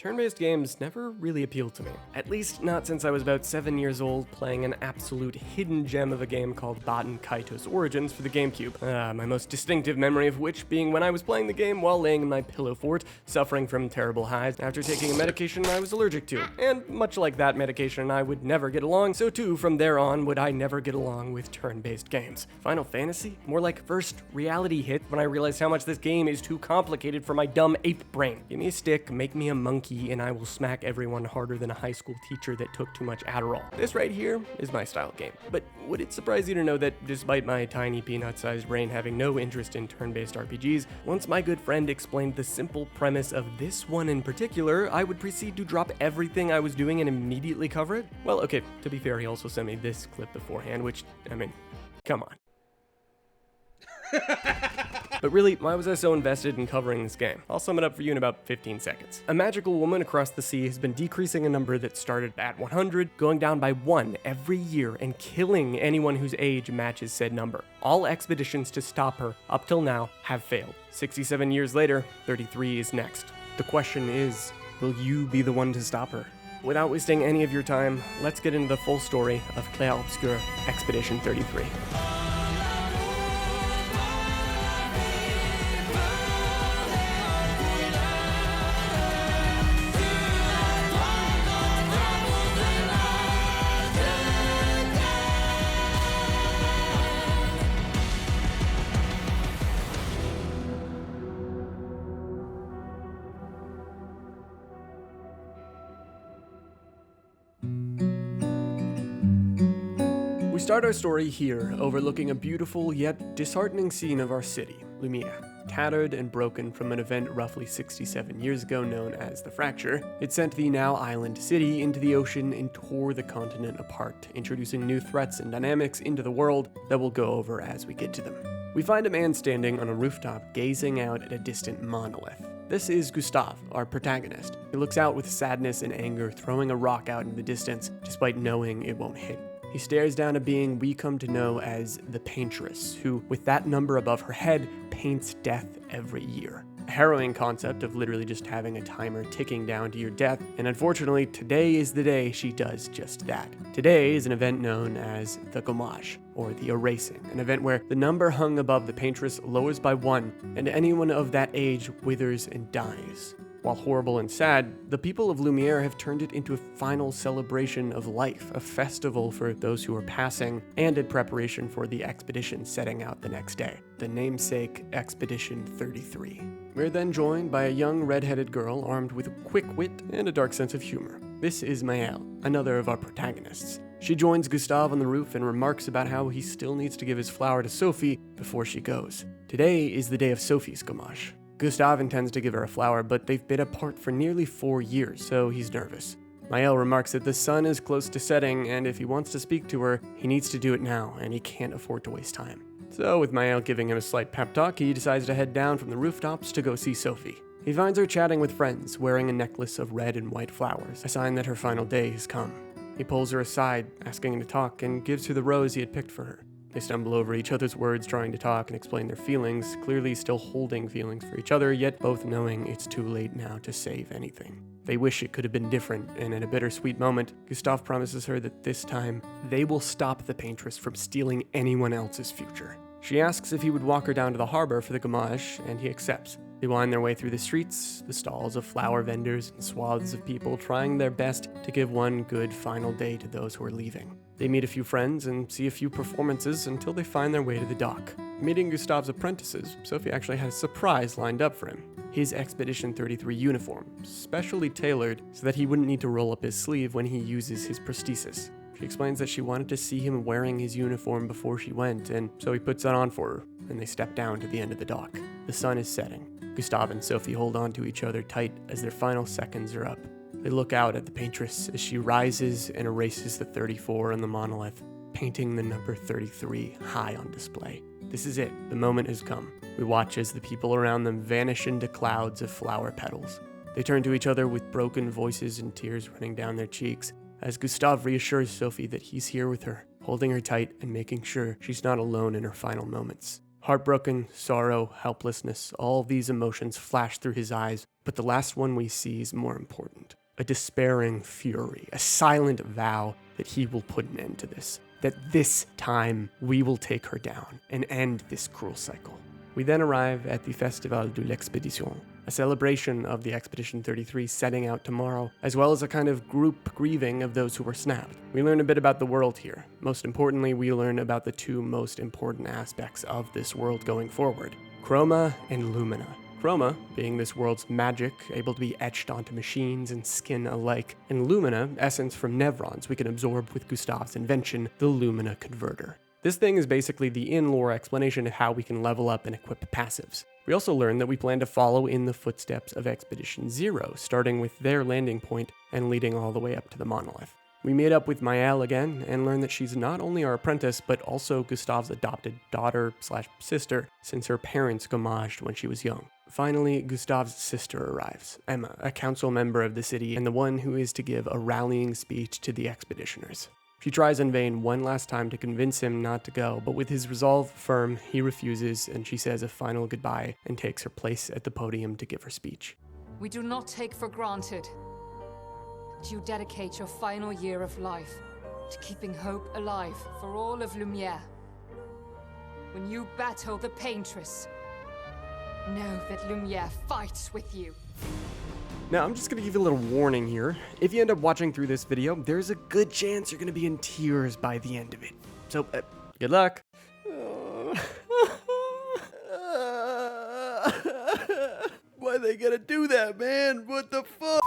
turn-based games never really appealed to me. At least not since I was about 7 years old playing an absolute hidden gem of a game called Baten Kaitos Origins for the GameCube. My most distinctive memory of which being when I was playing the game while laying in my pillow fort, suffering from terrible hives after taking a medication I was allergic to. And much like that medication and I would never get along, so too from there on would I never get along with turn-based games. Final Fantasy? More like first reality hit when I realized how much this game is too complicated for my dumb ape brain. Give me a stick, make me a monkey, and I will smack everyone harder than a high school teacher that took too much Adderall. This right here is my style game. But would it surprise you to know that despite my tiny peanut-sized brain having no interest in turn-based RPGs, once my good friend explained the simple premise of this one in particular, I would proceed to drop everything I was doing and immediately cover it? Well, okay, to be fair, he also sent me this clip beforehand, which, I mean, come on. But really, why was I so invested in covering this game? I'll sum it up for you in about 15 seconds. A magical woman across the sea has been decreasing a number that started at 100, going down by 1 every year and killing anyone whose age matches said number. All expeditions to stop her, up till now, have failed. 67 years later, 33 is next. The question is, will you be the one to stop her? Without wasting any of your time, let's get into the full story of Clair Obscur Expedition 33. We start our story here, overlooking a beautiful yet disheartening scene of our city, Lumiere. Tattered and broken from an event roughly 67 years ago known as the Fracture, it sent the now island city into the ocean and tore the continent apart, introducing new threats and dynamics into the world that we'll go over as we get to them. We find a man standing on a rooftop gazing out at a distant monolith. This is Gustav, our protagonist. He looks out with sadness and anger, throwing a rock out in the distance, despite knowing it won't hit. He stares down a being we come to know as the Paintress, who, with that number above her head, paints death every year. A harrowing concept of literally just having a timer ticking down to your death, and unfortunately, today is the day she does just that. Today is an event known as the Gommage, or the Erasing, an event where the number hung above the Paintress lowers by 1, and anyone of that age withers and dies. While horrible and sad, the people of Lumiere have turned it into a final celebration of life, a festival for those who are passing, and in preparation for the expedition setting out the next day, the namesake Expedition 33. We're then joined by a young red-headed girl armed with a quick wit and a dark sense of humor. This is Maëlle, another of our protagonists. She joins Gustav on the roof and remarks about how he still needs to give his flower to Sophie before she goes. Today is the day of Sophie's Gommage. Gustav intends to give her a flower, but they've been apart for nearly 4 years, so he's nervous. Maëlle remarks that the sun is close to setting, and if he wants to speak to her, he needs to do it now, and he can't afford to waste time. So, with Maëlle giving him a slight pep talk, he decides to head down from the rooftops to go see Sophie. He finds her chatting with friends, wearing a necklace of red and white flowers, a sign that her final day has come. He pulls her aside, asking to talk, and gives her the rose he had picked for her. They stumble over each other's words, trying to talk and explain their feelings, clearly still holding feelings for each other, yet both knowing it's too late now to save anything. They wish it could have been different, and in a bittersweet moment, Gustav promises her that this time, they will stop the Paintress from stealing anyone else's future. She asks if he would walk her down to the harbor for the Gommage, and he accepts. They wind their way through the streets, the stalls of flower vendors, and swaths of people trying their best to give one good final day to those who are leaving. They meet a few friends and see a few performances until they find their way to the dock. Meeting Gustav's apprentices, Sophie actually had a surprise lined up for him. His Expedition 33 uniform, specially tailored so that he wouldn't need to roll up his sleeve when he uses his prosthesis. She explains that she wanted to see him wearing his uniform before she went, and so he puts it on for her, and they step down to the end of the dock. The sun is setting. Gustav and Sophie hold on to each other tight as their final seconds are up. They look out at the Paintress as she rises and erases the 34 on the monolith, painting the number 33 high on display. This is it. The moment has come. We watch as the people around them vanish into clouds of flower petals. They turn to each other with broken voices and tears running down their cheeks, as Gustav reassures Sophie that he's here with her, holding her tight and making sure she's not alone in her final moments. Heartbroken, sorrow, helplessness, all these emotions flash through his eyes But the last one we see is more important. A despairing fury, a silent vow that he will put an end to this. That this time we will take her down and end this cruel cycle. We then arrive at the Festival de l'Expédition, a celebration of the Expedition 33 setting out tomorrow, as well as a kind of group grieving of those who were snapped. We learn a bit about the world here. Most importantly, we learn about the two most important aspects of this world going forward, Chroma and Lumina. Chroma, being this world's magic, able to be etched onto machines and skin alike, and Lumina, essence from Nevrons we can absorb with Gustav's invention, the Lumina Converter. This thing is basically the in-lore explanation of how we can level up and equip passives. We also learn that we plan to follow in the footsteps of Expedition 0, starting with their landing point and leading all the way up to the monolith. We meet up with Maëlle again and learn that she's not only our apprentice, but also Gustav's adopted daughter/sister, since her parents gommaged when she was young. Finally, Gustav's sister arrives, Emma, a council member of the city and the one who is to give a rallying speech to the expeditioners. She tries in vain one last time to convince him not to go, but with his resolve firm, he refuses, and she says a final goodbye and takes her place at the podium to give her speech. We do not take for granted that you dedicate your final year of life to keeping hope alive for all of Lumière. When you battle the Paintress, know that Lumière fights with you. Now, I'm just going to give you a little warning here. If you end up watching through this video, there's a good chance you're going to be in tears by the end of it. So, good luck. Why they gotta do that, man? What the fuck?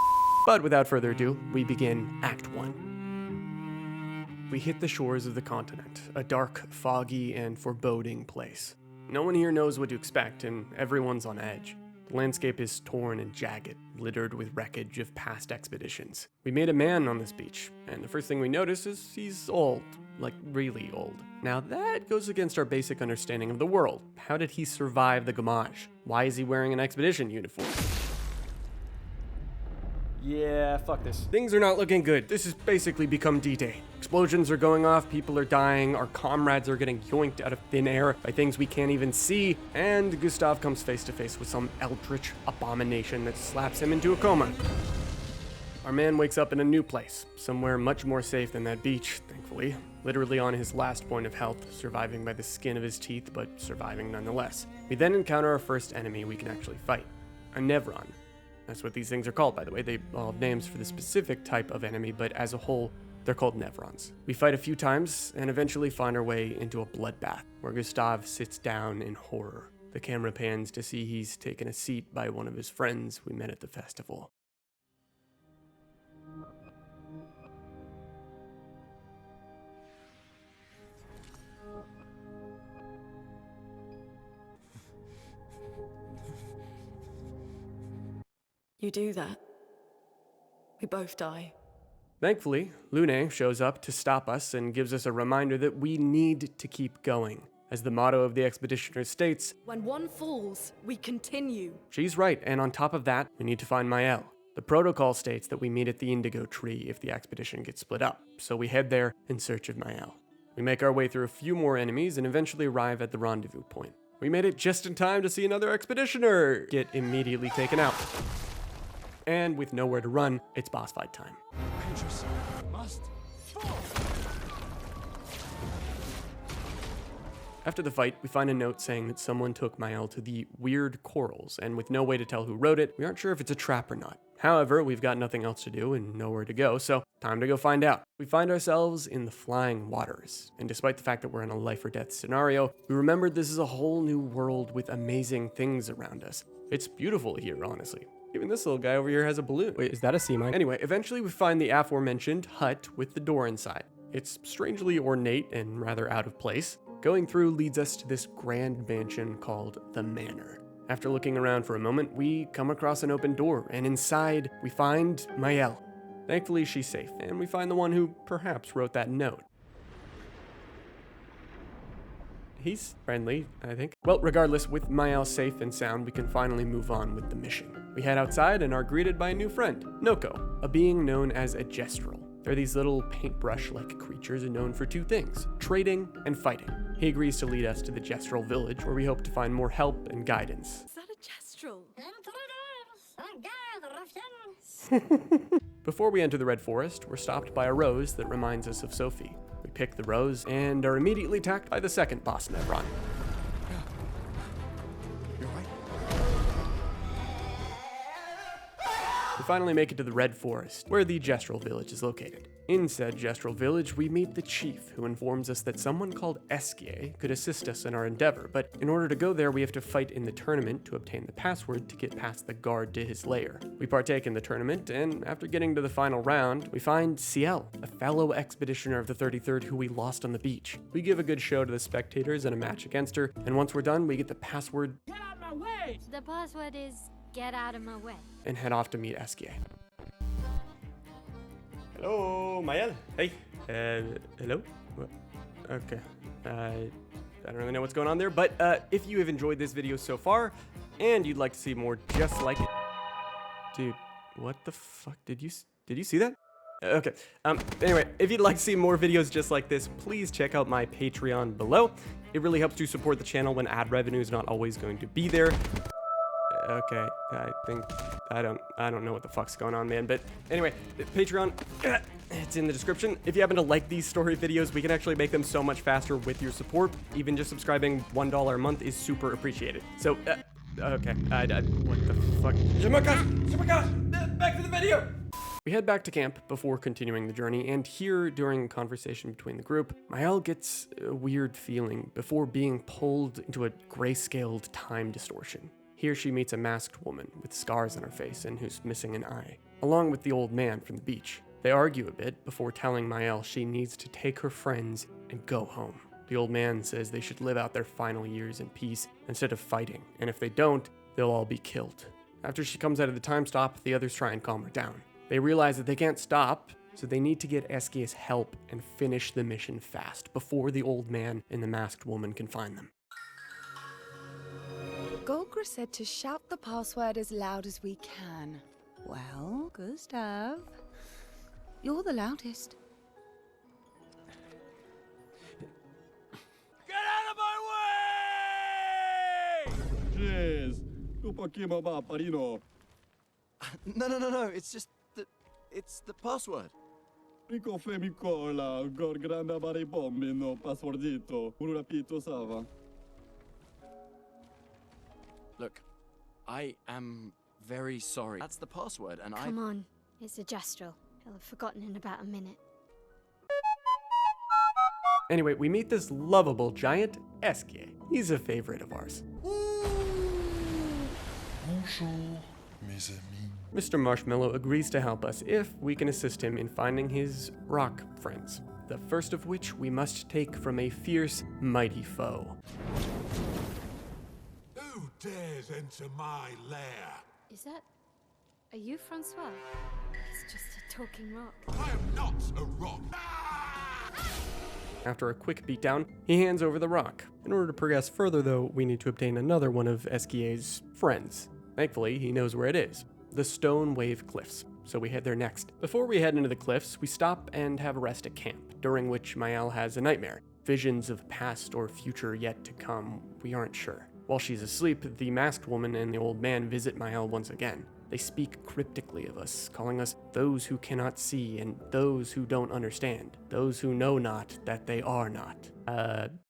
But without further ado, we begin Act 1. We hit the shores of the continent, a dark, foggy, and foreboding place. No one here knows what to expect, and everyone's on edge. The landscape is torn and jagged, littered with wreckage of past expeditions. We meet a man on this beach, and the first thing we notice is he's old. Like, really old. Now that goes against our basic understanding of the world. How did he survive the gommage? Why is he wearing an expedition uniform? Yeah, fuck this. Things are not looking good. This has basically become D-Day. Explosions are going off, people are dying, our comrades are getting yoinked out of thin air by things we can't even see, and Gustav comes face to face with some eldritch abomination that slaps him into a coma. Our man wakes up in a new place, somewhere much more safe than that beach, thankfully. Literally on his last point of health, surviving by the skin of his teeth, but surviving nonetheless. We then encounter our first enemy we can actually fight, a Nevron. That's what these things are called, by the way. They all have names for the specific type of enemy, but as a whole, they're called Nevrons. We fight a few times and eventually find our way into a bloodbath, where Gustav sits down in horror. The camera pans to see he's taken a seat by one of his friends we met at the festival. You do that, we both die. Thankfully, Lune shows up to stop us and gives us a reminder that we need to keep going. As the motto of the expeditioners states, When one falls, we continue. She's right, and on top of that, we need to find Maëlle. The protocol states that we meet at the Indigo Tree if the expedition gets split up, so we head there in search of Maëlle. We make our way through a few more enemies and eventually arrive at the rendezvous point. We made it just in time to see another expeditioner get immediately taken out. And with nowhere to run, it's boss fight time. After the fight, we find a note saying that someone took Maëlle to the Weird Corals, and with no way to tell who wrote it, we aren't sure if it's a trap or not. However, we've got nothing else to do and nowhere to go, so time to go find out. We find ourselves in the Flying Waters, and despite the fact that we're in a life or death scenario, we remembered this is a whole new world with amazing things around us. It's beautiful here, honestly. Even this little guy over here has a balloon. Wait, is that a sea mine? Anyway, eventually we find the aforementioned hut with the door inside. It's strangely ornate and rather out of place. Going through leads us to this grand mansion called the Manor. After looking around for a moment, we come across an open door, and inside we find Maëlle. Thankfully, she's safe, and we find the one who perhaps wrote that note. He's friendly, I think. Well, regardless, with Maëlle safe and sound, we can finally move on with the mission. We head outside and are greeted by a new friend, Noko, a being known as a Gestrel. They're these little paintbrush-like creatures known for two things, trading and fighting. He agrees to lead us to the Gestrel village, where we hope to find more help and guidance. Is that a Gestrel? Before we enter the Red Forest, we're stopped by a rose that reminds us of Sophie. We pick the rose and are immediately attacked by the second boss, Nevron. We finally make it to the Red Forest, where the Gestrel village is located. In said Gestrel village, we meet the chief, who informs us that someone called Eskier could assist us in our endeavor, but in order to go there, we have to fight in the tournament to obtain the password to get past the guard to his lair. We partake in the tournament, and after getting to the final round, we find Ciel, a fellow expeditioner of the 33rd who we lost on the beach. We give a good show to the spectators in a match against her, and once we're done, we get the password. Get out my way! The password is get out of my way. And head off to meet Eskier. Hello, Mael. Hey. Hello? Okay. I don't really know what's going on there, but if you have enjoyed this video so far, and you'd like to see more just like it... Dude, what the fuck? Did you see that? Okay. Anyway, if you'd like to see more videos just like this, please check out my Patreon below. It really helps to support the channel when ad revenue is not always going to be there. Okay, I don't know what the fuck's going on, man. But anyway, Patreon, it's in the description. If you happen to like these story videos, we can actually make them so much faster with your support. Even just subscribing $1 a month is super appreciated. So, okay, what the fuck? Back to the video! We head back to camp before continuing the journey, and here, during a conversation between the group, Mael gets a weird feeling before being pulled into a grayscaled time distortion. Here she meets a masked woman with scars on her face and who's missing an eye, along with the old man from the beach. They argue a bit before telling Mael she needs to take her friends and go home. The old man says they should live out their final years in peace instead of fighting, and if they don't, they'll all be killed. After she comes out of the time stop, the others try and calm her down. They realize that they can't stop, so they need to get Eskier's help and finish the mission fast before the old man and the masked woman can find them. Golgra said to shout the password as loud as we can. Well, Gustav, you're the loudest. Get out of my way! Jeez, No, it's just it's the password. Rico Femicola, Gorgranda Baribombino, Passwordito, Urapito Sava. Look, I am very sorry. That's the password, and Come on, it's a Gestrel. He'll have forgotten in about a minute. Anyway, we meet this lovable giant, Eskier. He's a favorite of ours. Bonjour, mes amis. Mr. Marshmallow agrees to help us if we can assist him in finding his rock friends, the first of which we must take from a fierce, mighty foe. Who dares enter my lair? Is that... Are you Francois? He's just a talking rock. I am not a rock. After a quick beatdown, he hands over the rock. In order to progress further, though, we need to obtain another one of Eskier's friends. Thankfully, he knows where it is. The Stone Wave Cliffs. So we head there next. Before we head into the cliffs, we stop and have a rest at camp, during which Mael has a nightmare. Visions of past or future yet to come, we aren't sure. While she's asleep, the masked woman and the old man visit Mael once again. They speak cryptically of us, calling us those who cannot see and those who don't understand, those who know not that they are not.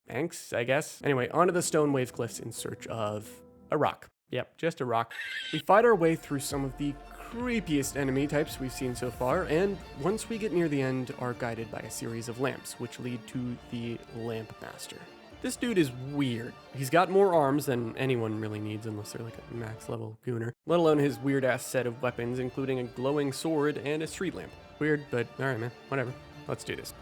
Thanks, I guess. Anyway, onto the Stone Wave Cliffs in search of a rock. Yep, just a rock. We fight our way through some of the creepiest enemy types we've seen so far, and once we get near the end, are guided by a series of lamps, which lead to the Lamp Master. This dude is weird. He's got more arms than anyone really needs unless they're like a max level gooner, let alone his weird ass set of weapons, including a glowing sword and a street lamp. Weird, but alright man, whatever. Let's do this.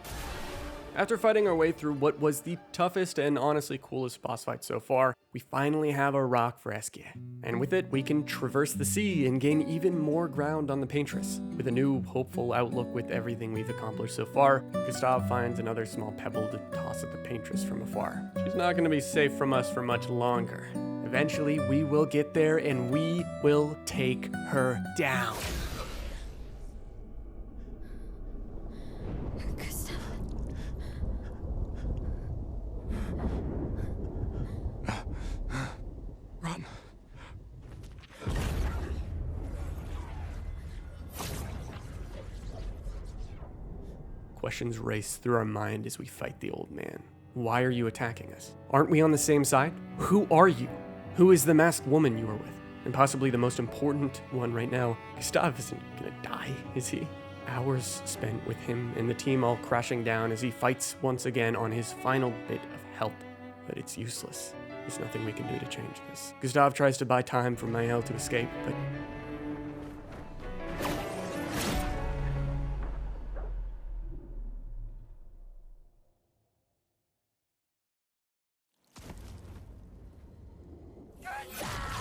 After fighting our way through what was the toughest and honestly coolest boss fight so far, we finally have a rock for Eskier. And with it, we can traverse the sea and gain even more ground on the Paintress. With a new, hopeful outlook with everything we've accomplished so far, Gustav finds another small pebble to toss at the Paintress from afar. She's not going to be safe from us for much longer. Eventually, we will get there and we will take her down. Questions race through our mind as we fight the old man. Why are you attacking us? Aren't we on the same side? Who are you? Who is the masked woman you are with? And possibly the most important one right now, Gustav isn't gonna die, is he? Hours spent with him and the team all crashing down as he fights once again on his final bit of help. But it's useless. There's nothing we can do to change this. Gustav tries to buy time for Maëlle to escape, but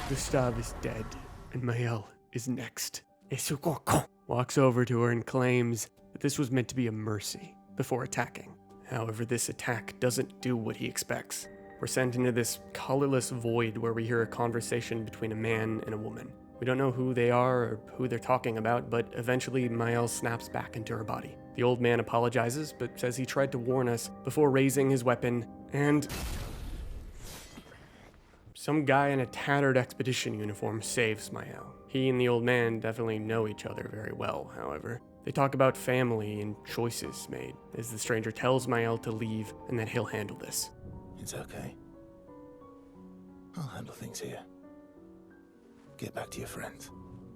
Gustav is dead, and Maëlle is next. Esukoko walks over to her and claims that this was meant to be a mercy before attacking. However, this attack doesn't do what he expects. We're sent into this colorless void where we hear a conversation between a man and a woman. We don't know who they are or who they're talking about, but eventually Maëlle snaps back into her body. The old man apologizes, but says he tried to warn us before raising his weapon, and some guy in a tattered expedition uniform saves Maëlle. He and the old man definitely know each other very well, however. They talk about family and choices made, as the stranger tells Maëlle to leave and that he'll handle this. It's okay. I'll handle things here. Get back to your friends.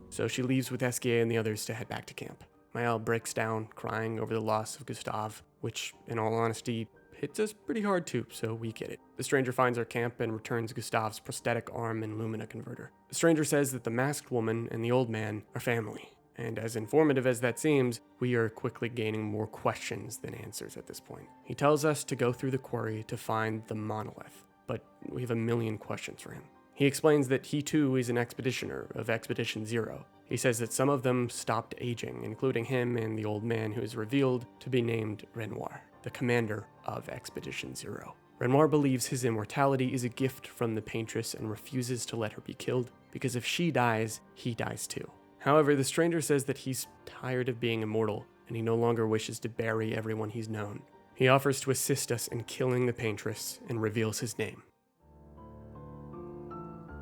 So she leaves with Esquier and the others to head back to camp. Maëlle breaks down, crying over the loss of Gustav, which, in all honesty, hits us pretty hard too, so we get it. The stranger finds our camp and returns Gustav's prosthetic arm and lumina converter. The stranger says that the masked woman and the old man are family, and as informative as that seems, we are quickly gaining more questions than answers at this point. He tells us to go through the quarry to find the monolith, but we have a million questions for him. He explains that he too is an expeditioner of Expedition Zero. He says that some of them stopped aging, including him and the old man who is revealed to be named Renoir, the commander of Expedition Zero. Renoir believes his immortality is a gift from the paintress and refuses to let her be killed, because if she dies, he dies too. However, the stranger says that he's tired of being immortal, and he no longer wishes to bury everyone he's known. He offers to assist us in killing the paintress and reveals his name.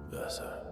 Versa.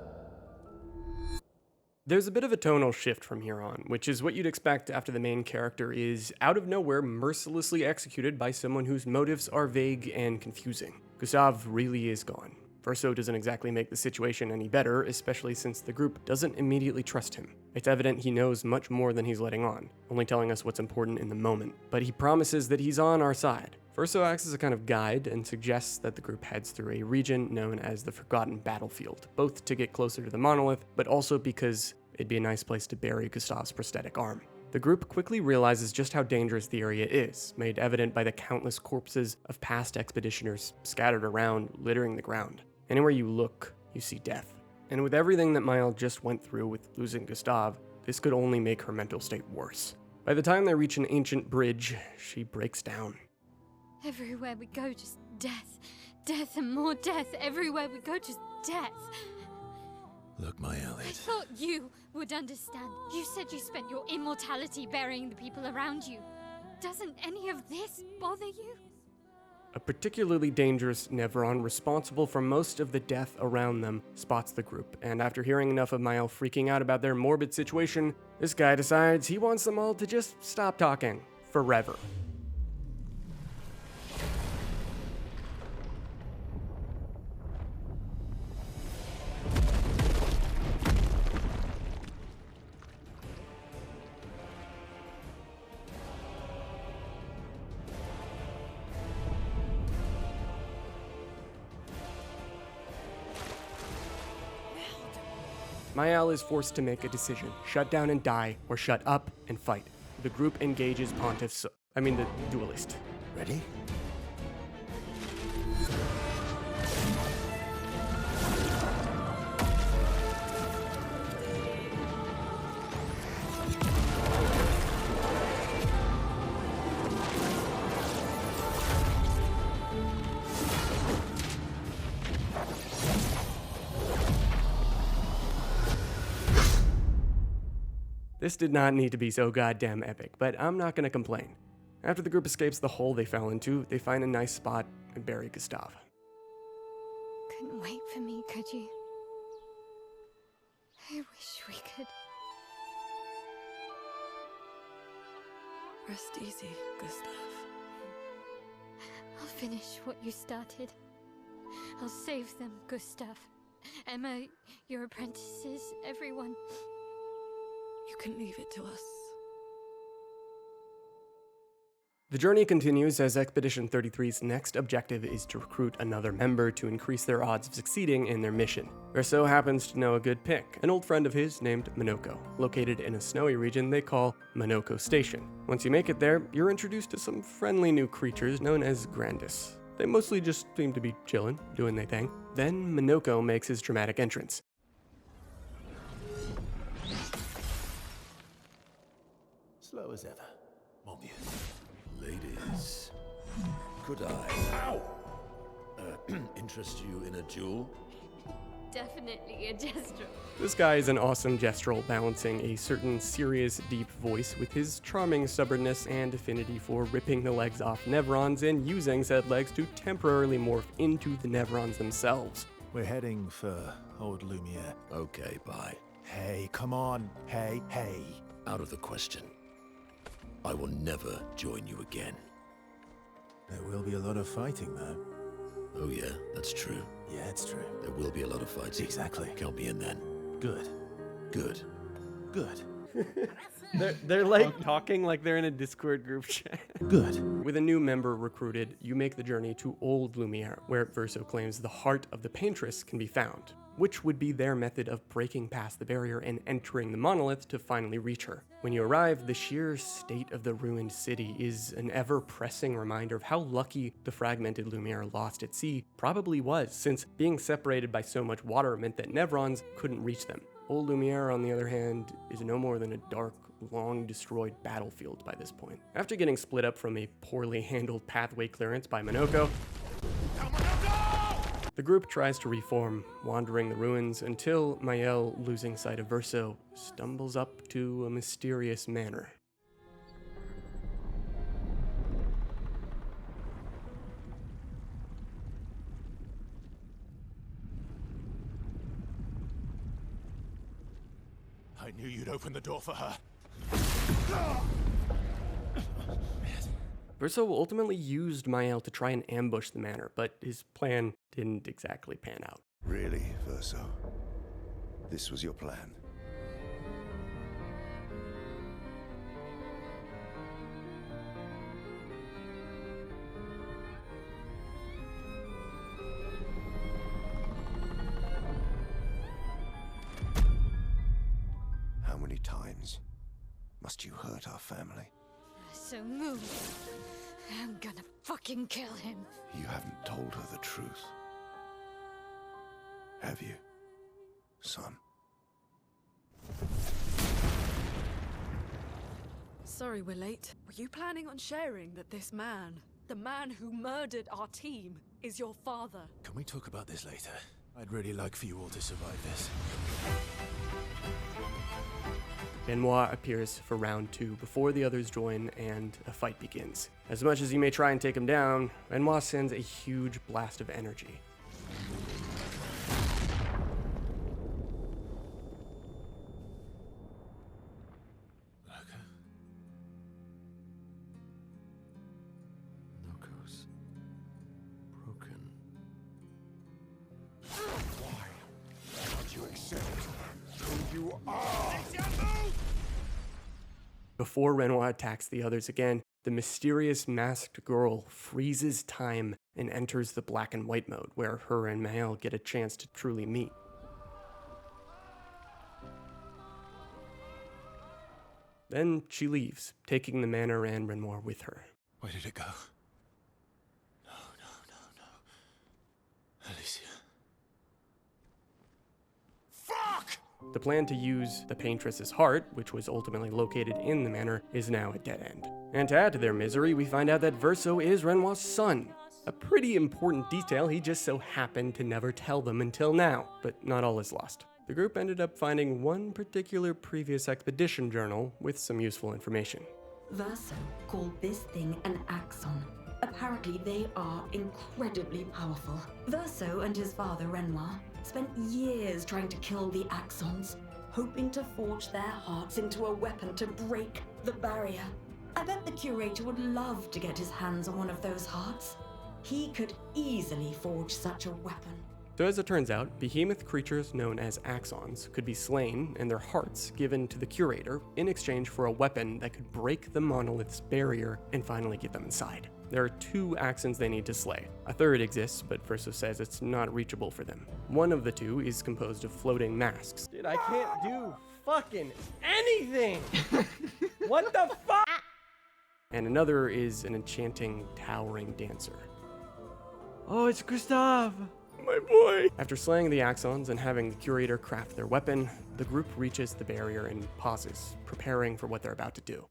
There's a bit of a tonal shift from here on, which is what you'd expect after the main character is, out of nowhere, mercilessly executed by someone whose motives are vague and confusing. Gustav really is gone. Verso doesn't exactly make the situation any better, especially since the group doesn't immediately trust him. It's evident he knows much more than he's letting on, only telling us what's important in the moment, but he promises that he's on our side. Verso acts as a kind of guide and suggests that the group heads through a region known as the Forgotten Battlefield, both to get closer to the monolith, but also because it'd be a nice place to bury Gustav's prosthetic arm. The group quickly realizes just how dangerous the area is, made evident by the countless corpses of past expeditioners scattered around, littering the ground. Anywhere you look, you see death. And with everything that Maëlle just went through with losing Gustav, this could only make her mental state worse. By the time they reach an ancient bridge, she breaks down. Everywhere we go, just death. Death and more death. Everywhere we go, just death. Look, Maëlle, I thought you would understand. You said you spent your immortality burying the people around you. Doesn't any of this bother you? A particularly dangerous Nevron, responsible for most of the death around them, spots the group, and after hearing enough of Maëlle freaking out about their morbid situation, this guy decides he wants them all to just stop talking. Forever. Maëlle is forced to make a decision, shut down and die, or shut up and fight. The group engages the duelist. ready? This did not need to be so goddamn epic, but I'm not gonna complain. After the group escapes the hole they fell into, they find a nice spot and bury Gustav. Couldn't wait for me, could you? I wish we could. Rest easy, Gustav. I'll finish what you started. I'll save them, Gustav. Emma, your apprentices, everyone. You can leave it to us. The journey continues as Expedition 33's next objective is to recruit another member to increase their odds of succeeding in their mission. Verso happens to know a good pick, an old friend of his named Minoko, located in a snowy region they call Minoko Station. Once you make it there, you're introduced to some friendly new creatures known as Grandis. They mostly just seem to be chillin', doing their thing. Then Minoko makes his dramatic entrance. Slow as ever. Obvious. Ladies, could I interest you in a duel? Definitely a gesture. This guy is an awesome gestural, balancing a certain serious, deep voice with his charming stubbornness and affinity for ripping the legs off Nevrons and using said legs to temporarily morph into the Nevrons themselves. We're heading for old Lumiere. Okay, bye. Hey, come on. Hey. Out of the question. I will never join you again. There will be a lot of fighting, though. Oh yeah, that's true. Yeah, it's true. There will be a lot of fighting. Exactly. Count me in then. Good. Good. They're like talking like they're in a Discord group chat. Good. With a new member recruited, you make the journey to Old Lumiere, where Verso claims the heart of the Paintress can be found, which would be their method of breaking past the barrier and entering the monolith to finally reach her. When you arrive, the sheer state of the ruined city is an ever-pressing reminder of how lucky the fragmented Lumiere lost at sea probably was, since being separated by so much water meant that Nevrons couldn't reach them. Old Lumiere, on the other hand, is no more than a dark, long-destroyed battlefield by this point. After getting split up from a poorly handled pathway clearance by Minoko, the group tries to reform, wandering the ruins until Mael, losing sight of Verso, stumbles up to a mysterious manor. I knew you'd open the door for her. Verso ultimately used Mael to try and ambush the manor, but his plan didn't exactly pan out. Really, Verso? This was your plan? How many times must you hurt our family? So move. I'm gonna fucking kill him. You haven't told her the truth. Have you, son? Sorry we're late. Were you planning on sharing that this man, the man who murdered our team, is your father? Can we talk about this later? I'd really like for you all to survive this. Benoit appears for round 2 before the others join and a fight begins. As much as you may try and take him down, Benoit sends a huge blast of energy. Loco's broken. Why don't you accept who you are? Before Renoir attacks the others again, the mysterious masked girl freezes time and enters the black and white mode, where her and Mael get a chance to truly meet. Then she leaves, taking the manor and Renoir with her. Where did it go? No. Alicia. Fuck! The plan to use the Paintress's heart, which was ultimately located in the manor, is now a dead end. And to add to their misery, we find out that Verso is Renoir's son. A pretty important detail he just so happened to never tell them until now, but not all is lost. The group ended up finding one particular previous expedition journal with some useful information. Verso called this thing an axon. Apparently they are incredibly powerful. Verso and his father Renoir spent years trying to kill the axons, hoping to forge their hearts into a weapon to break the barrier. I bet the curator would love to get his hands on one of those hearts. He could easily forge such a weapon. So as it turns out, behemoth creatures known as axons could be slain and their hearts given to the curator in exchange for a weapon that could break the monolith's barrier and finally get them inside. There are 2 axons they need to slay. A third exists, but Verso says it's not reachable for them. One of the 2 is composed of floating masks. Dude, I can't do fucking anything! What the fuck? And another is an enchanting, towering dancer. Oh, it's Gustav! My boy! After slaying the axons and having the curator craft their weapon, the group reaches the barrier and pauses, preparing for what they're about to do.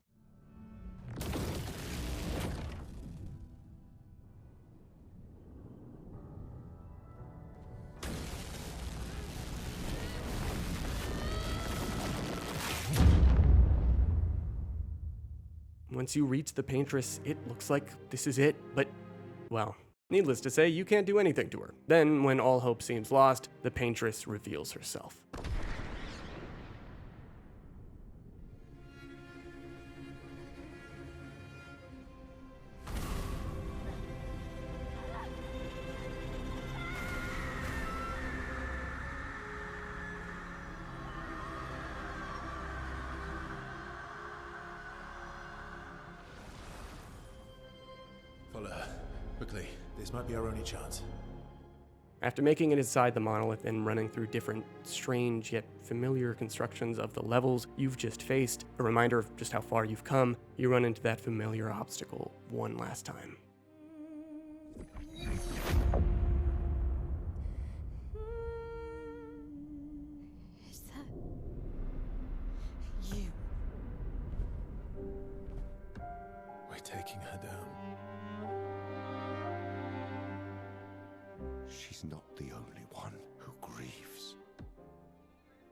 Once you reach the paintress, it looks like this is it, but, well, needless to say, you can't do anything to her. Then, when all hope seems lost, the paintress reveals herself. Follow her. Quickly. This might be our only chance. After making it inside the monolith and running through different strange yet familiar constructions of the levels you've just faced, a reminder of just how far you've come, you run into that familiar obstacle one last time. Is that you? We're taking her down. She's not the only one who grieves.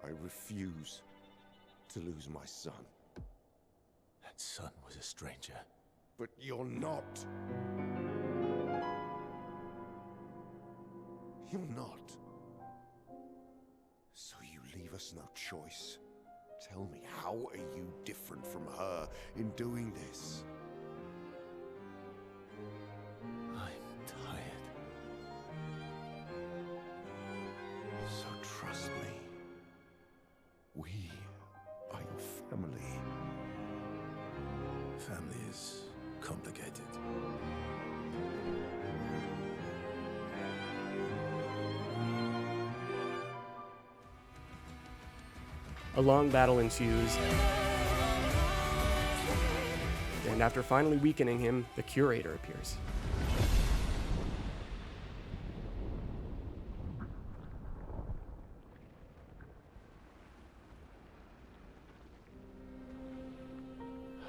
I refuse to lose my son. That son was a stranger. But you're not. You're not. So you leave us no choice. Tell me, how are you different from her in doing this? I'm tired. So trust me. We are your family. Family is complicated. A long battle ensues, and after finally weakening him, the curator appears.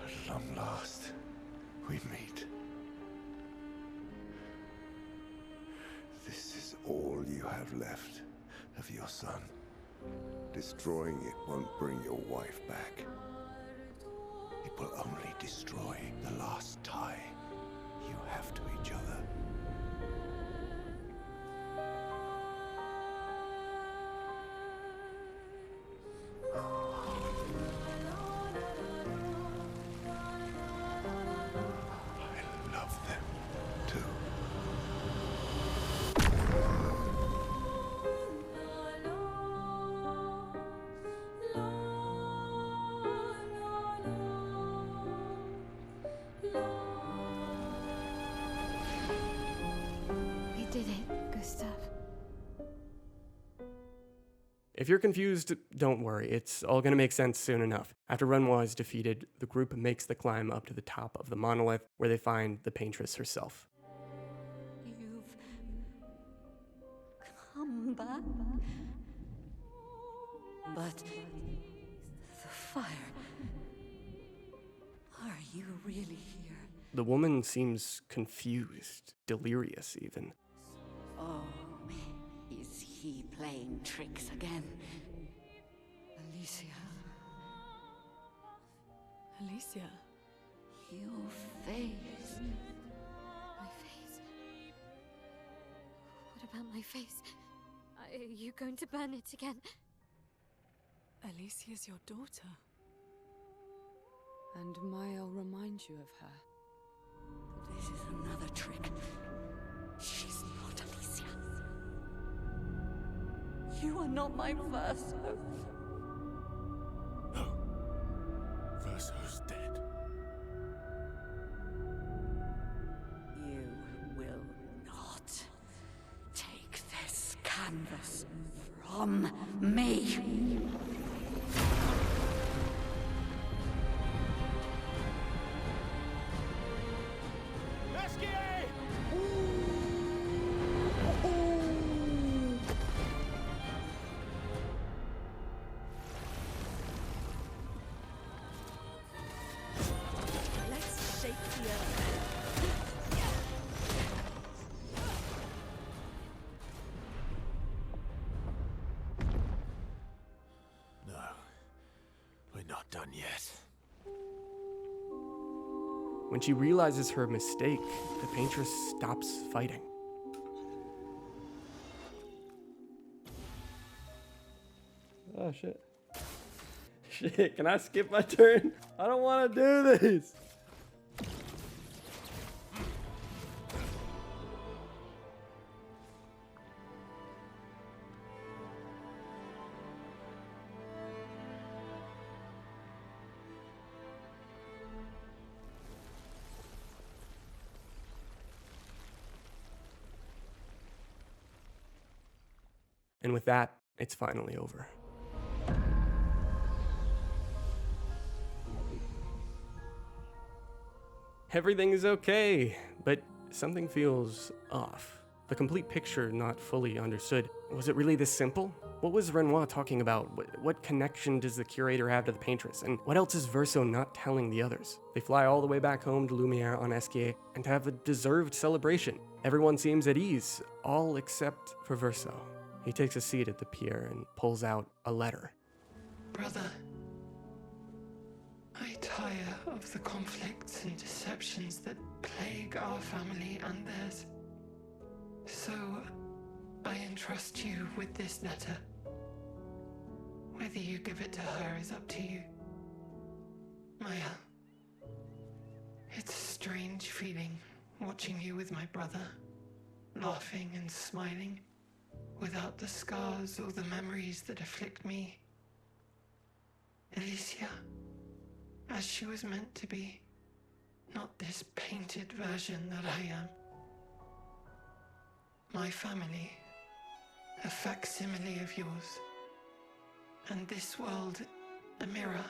At long last, we meet. This is all you have left of your son. Destroying it won't bring your wife back. It will only destroy the last tie you have to each other. I love them too. we did it, Gustav? If you're confused, don't worry, it's all gonna make sense soon enough. After Renoir is defeated, the group makes the climb up to the top of the monolith, where they find the paintress herself. You've come back. But the fire. Are you really here? The woman seems confused, delirious even. Oh, is he playing tricks again? Alicia. Alicia. Your face. My face? What about my face? Are you going to burn it again? Alicia's your daughter. And I'll remind remind you of her. This is another trick. She's not Alicia. You are not my Verso. No. Verso's dead. You will not take this canvas from me. Let's shake the earth. No. We're not done yet. When she realizes her mistake, the paintress stops fighting. Oh shit. Shit, can I skip my turn? I don't want to do this. And with that, it's finally over. Everything is okay, but something feels off. The complete picture not fully understood. Was it really this simple? What was Renoir talking about? What connection does the curator have to the paintress? And what else is Verso not telling the others? They fly all the way back home to Lumiere on Esquier and to have a deserved celebration. Everyone seems at ease, all except for Verso. He takes a seat at the pier and pulls out a letter. Brother, I tire of the conflicts and deceptions that plague our family and theirs. So, I entrust you with this letter. Whether you give it to her is up to you. Maya, it's a strange feeling watching you with my brother, laughing and smiling, without the scars or the memories that afflict me. Alicia, as she was meant to be, not this painted version that I am. My family, a facsimile of yours, and this world, a mirror,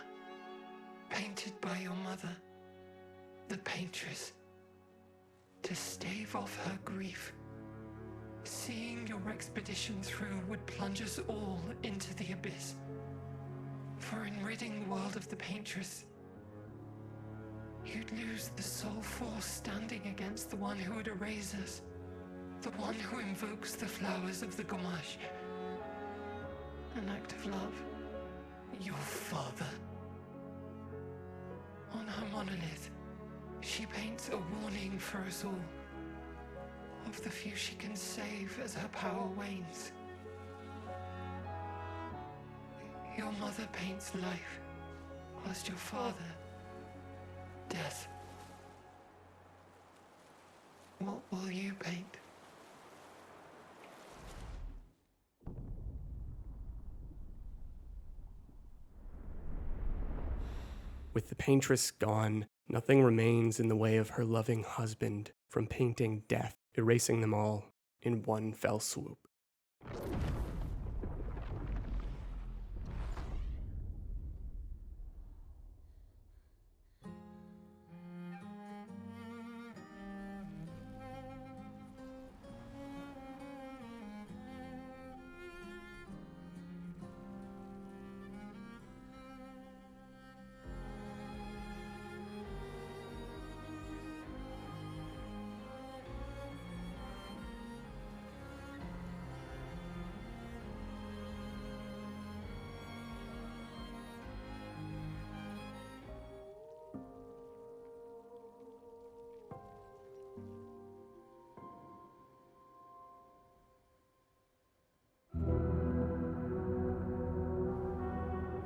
painted by your mother, the paintress, to stave off her grief. Seeing your expedition through would plunge us all into the abyss. For in ridding the world of the paintress, you'd lose the sole force standing against the one who would erase us, the one who invokes the flowers of the Gommage. An act of love. Your father. On her monolith, she paints a warning for us all, of the few she can save as her power wanes. Your mother paints life, whilst your father, death. What will you paint? With the paintress gone, nothing remains in the way of her loving husband from painting death, erasing them all in one fell swoop.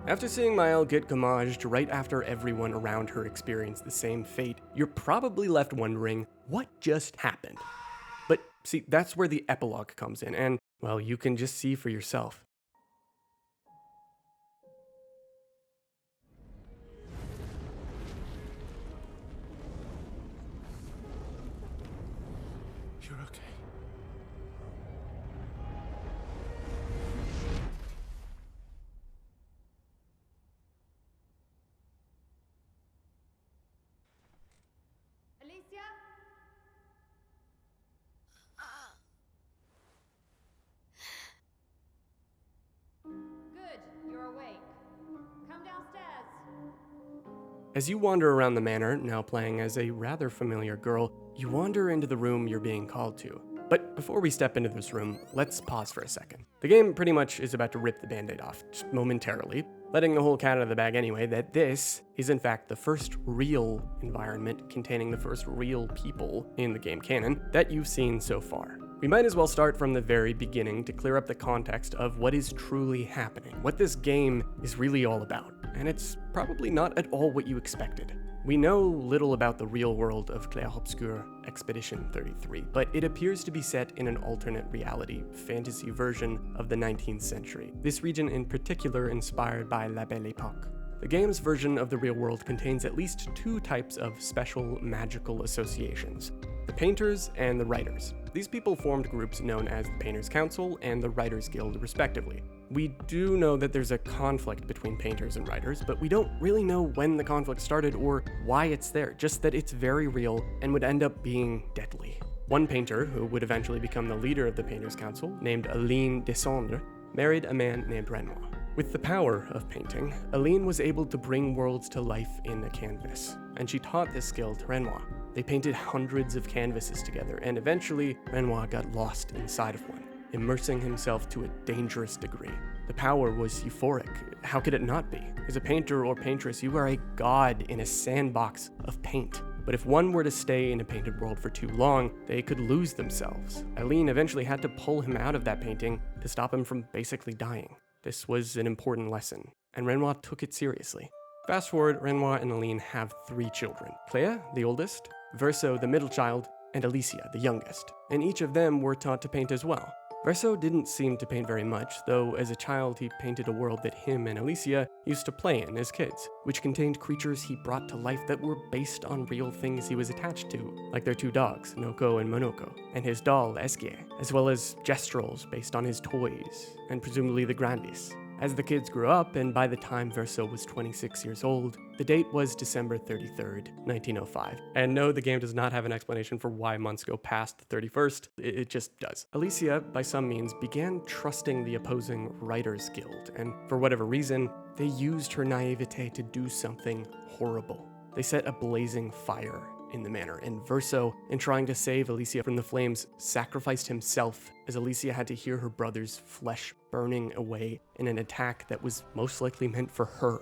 After seeing Mael get gommaged right after everyone around her experienced the same fate, you're probably left wondering, what just happened? But see, that's where the epilogue comes in, and, well, you can just see for yourself. You're okay. Alicia? Good, you're awake. Come downstairs. As you wander around the manor, now playing as a rather familiar girl, you wander into the room you're being called to. But before we step into this room, let's pause for a second. The game pretty much is about to rip the band-aid off, just momentarily, letting the whole cat out of the bag anyway, that this is in fact the first real environment containing the first real people in the game canon that you've seen so far. We might as well start from the very beginning to clear up the context of what is truly happening, what this game is really all about, and it's probably not at all what you expected. We know little about the real world of Clair Obscur Expedition 33, but it appears to be set in an alternate reality, fantasy version of the 19th century, this region in particular inspired by La Belle Époque. The game's version of the real world contains at least two types of special magical associations: the Painters and the Writers. These people formed groups known as the Painters Council and the Writers Guild, respectively. We do know that there's a conflict between painters and writers, but we don't really know when the conflict started or why it's there, just that it's very real and would end up being deadly. One painter, who would eventually become the leader of the Painters Council, named Aline Descendre, married a man named Renoir. With the power of painting, Aline was able to bring worlds to life in a canvas, and she taught this skill to Renoir. They painted hundreds of canvases together, and eventually Renoir got lost inside of one, immersing himself to a dangerous degree. The power was euphoric. How could it not be? As a painter or paintress, you are a god in a sandbox of paint. But if one were to stay in a painted world for too long, they could lose themselves. Aline eventually had to pull him out of that painting to stop him from basically dying. This was an important lesson, and Renoir took it seriously. Fast forward, Renoir and Aline have 3 children: Clair, the oldest, Verso, the middle child, and Alicia, the youngest, and each of them were taught to paint as well. Verso didn't seem to paint very much, though as a child he painted a world that him and Alicia used to play in as kids, which contained creatures he brought to life that were based on real things he was attached to, like their 2 dogs, Noko and Monoko, and his doll, Eskie, as well as gestrels based on his toys, and presumably the Grandis. As the kids grew up, and by the time Verso was 26 years old, the date was December 33rd, 1905. And no, the game does not have an explanation for why months go past the 31st, it just does. Alicia, by some means, began trusting the opposing Writers Guild, and for whatever reason, they used her naivete to do something horrible. They set a blazing fire in the manor, and Verso, in trying to save Alicia from the flames, sacrificed himself as Alicia had to hear her brother's flesh burning away in an attack that was most likely meant for her.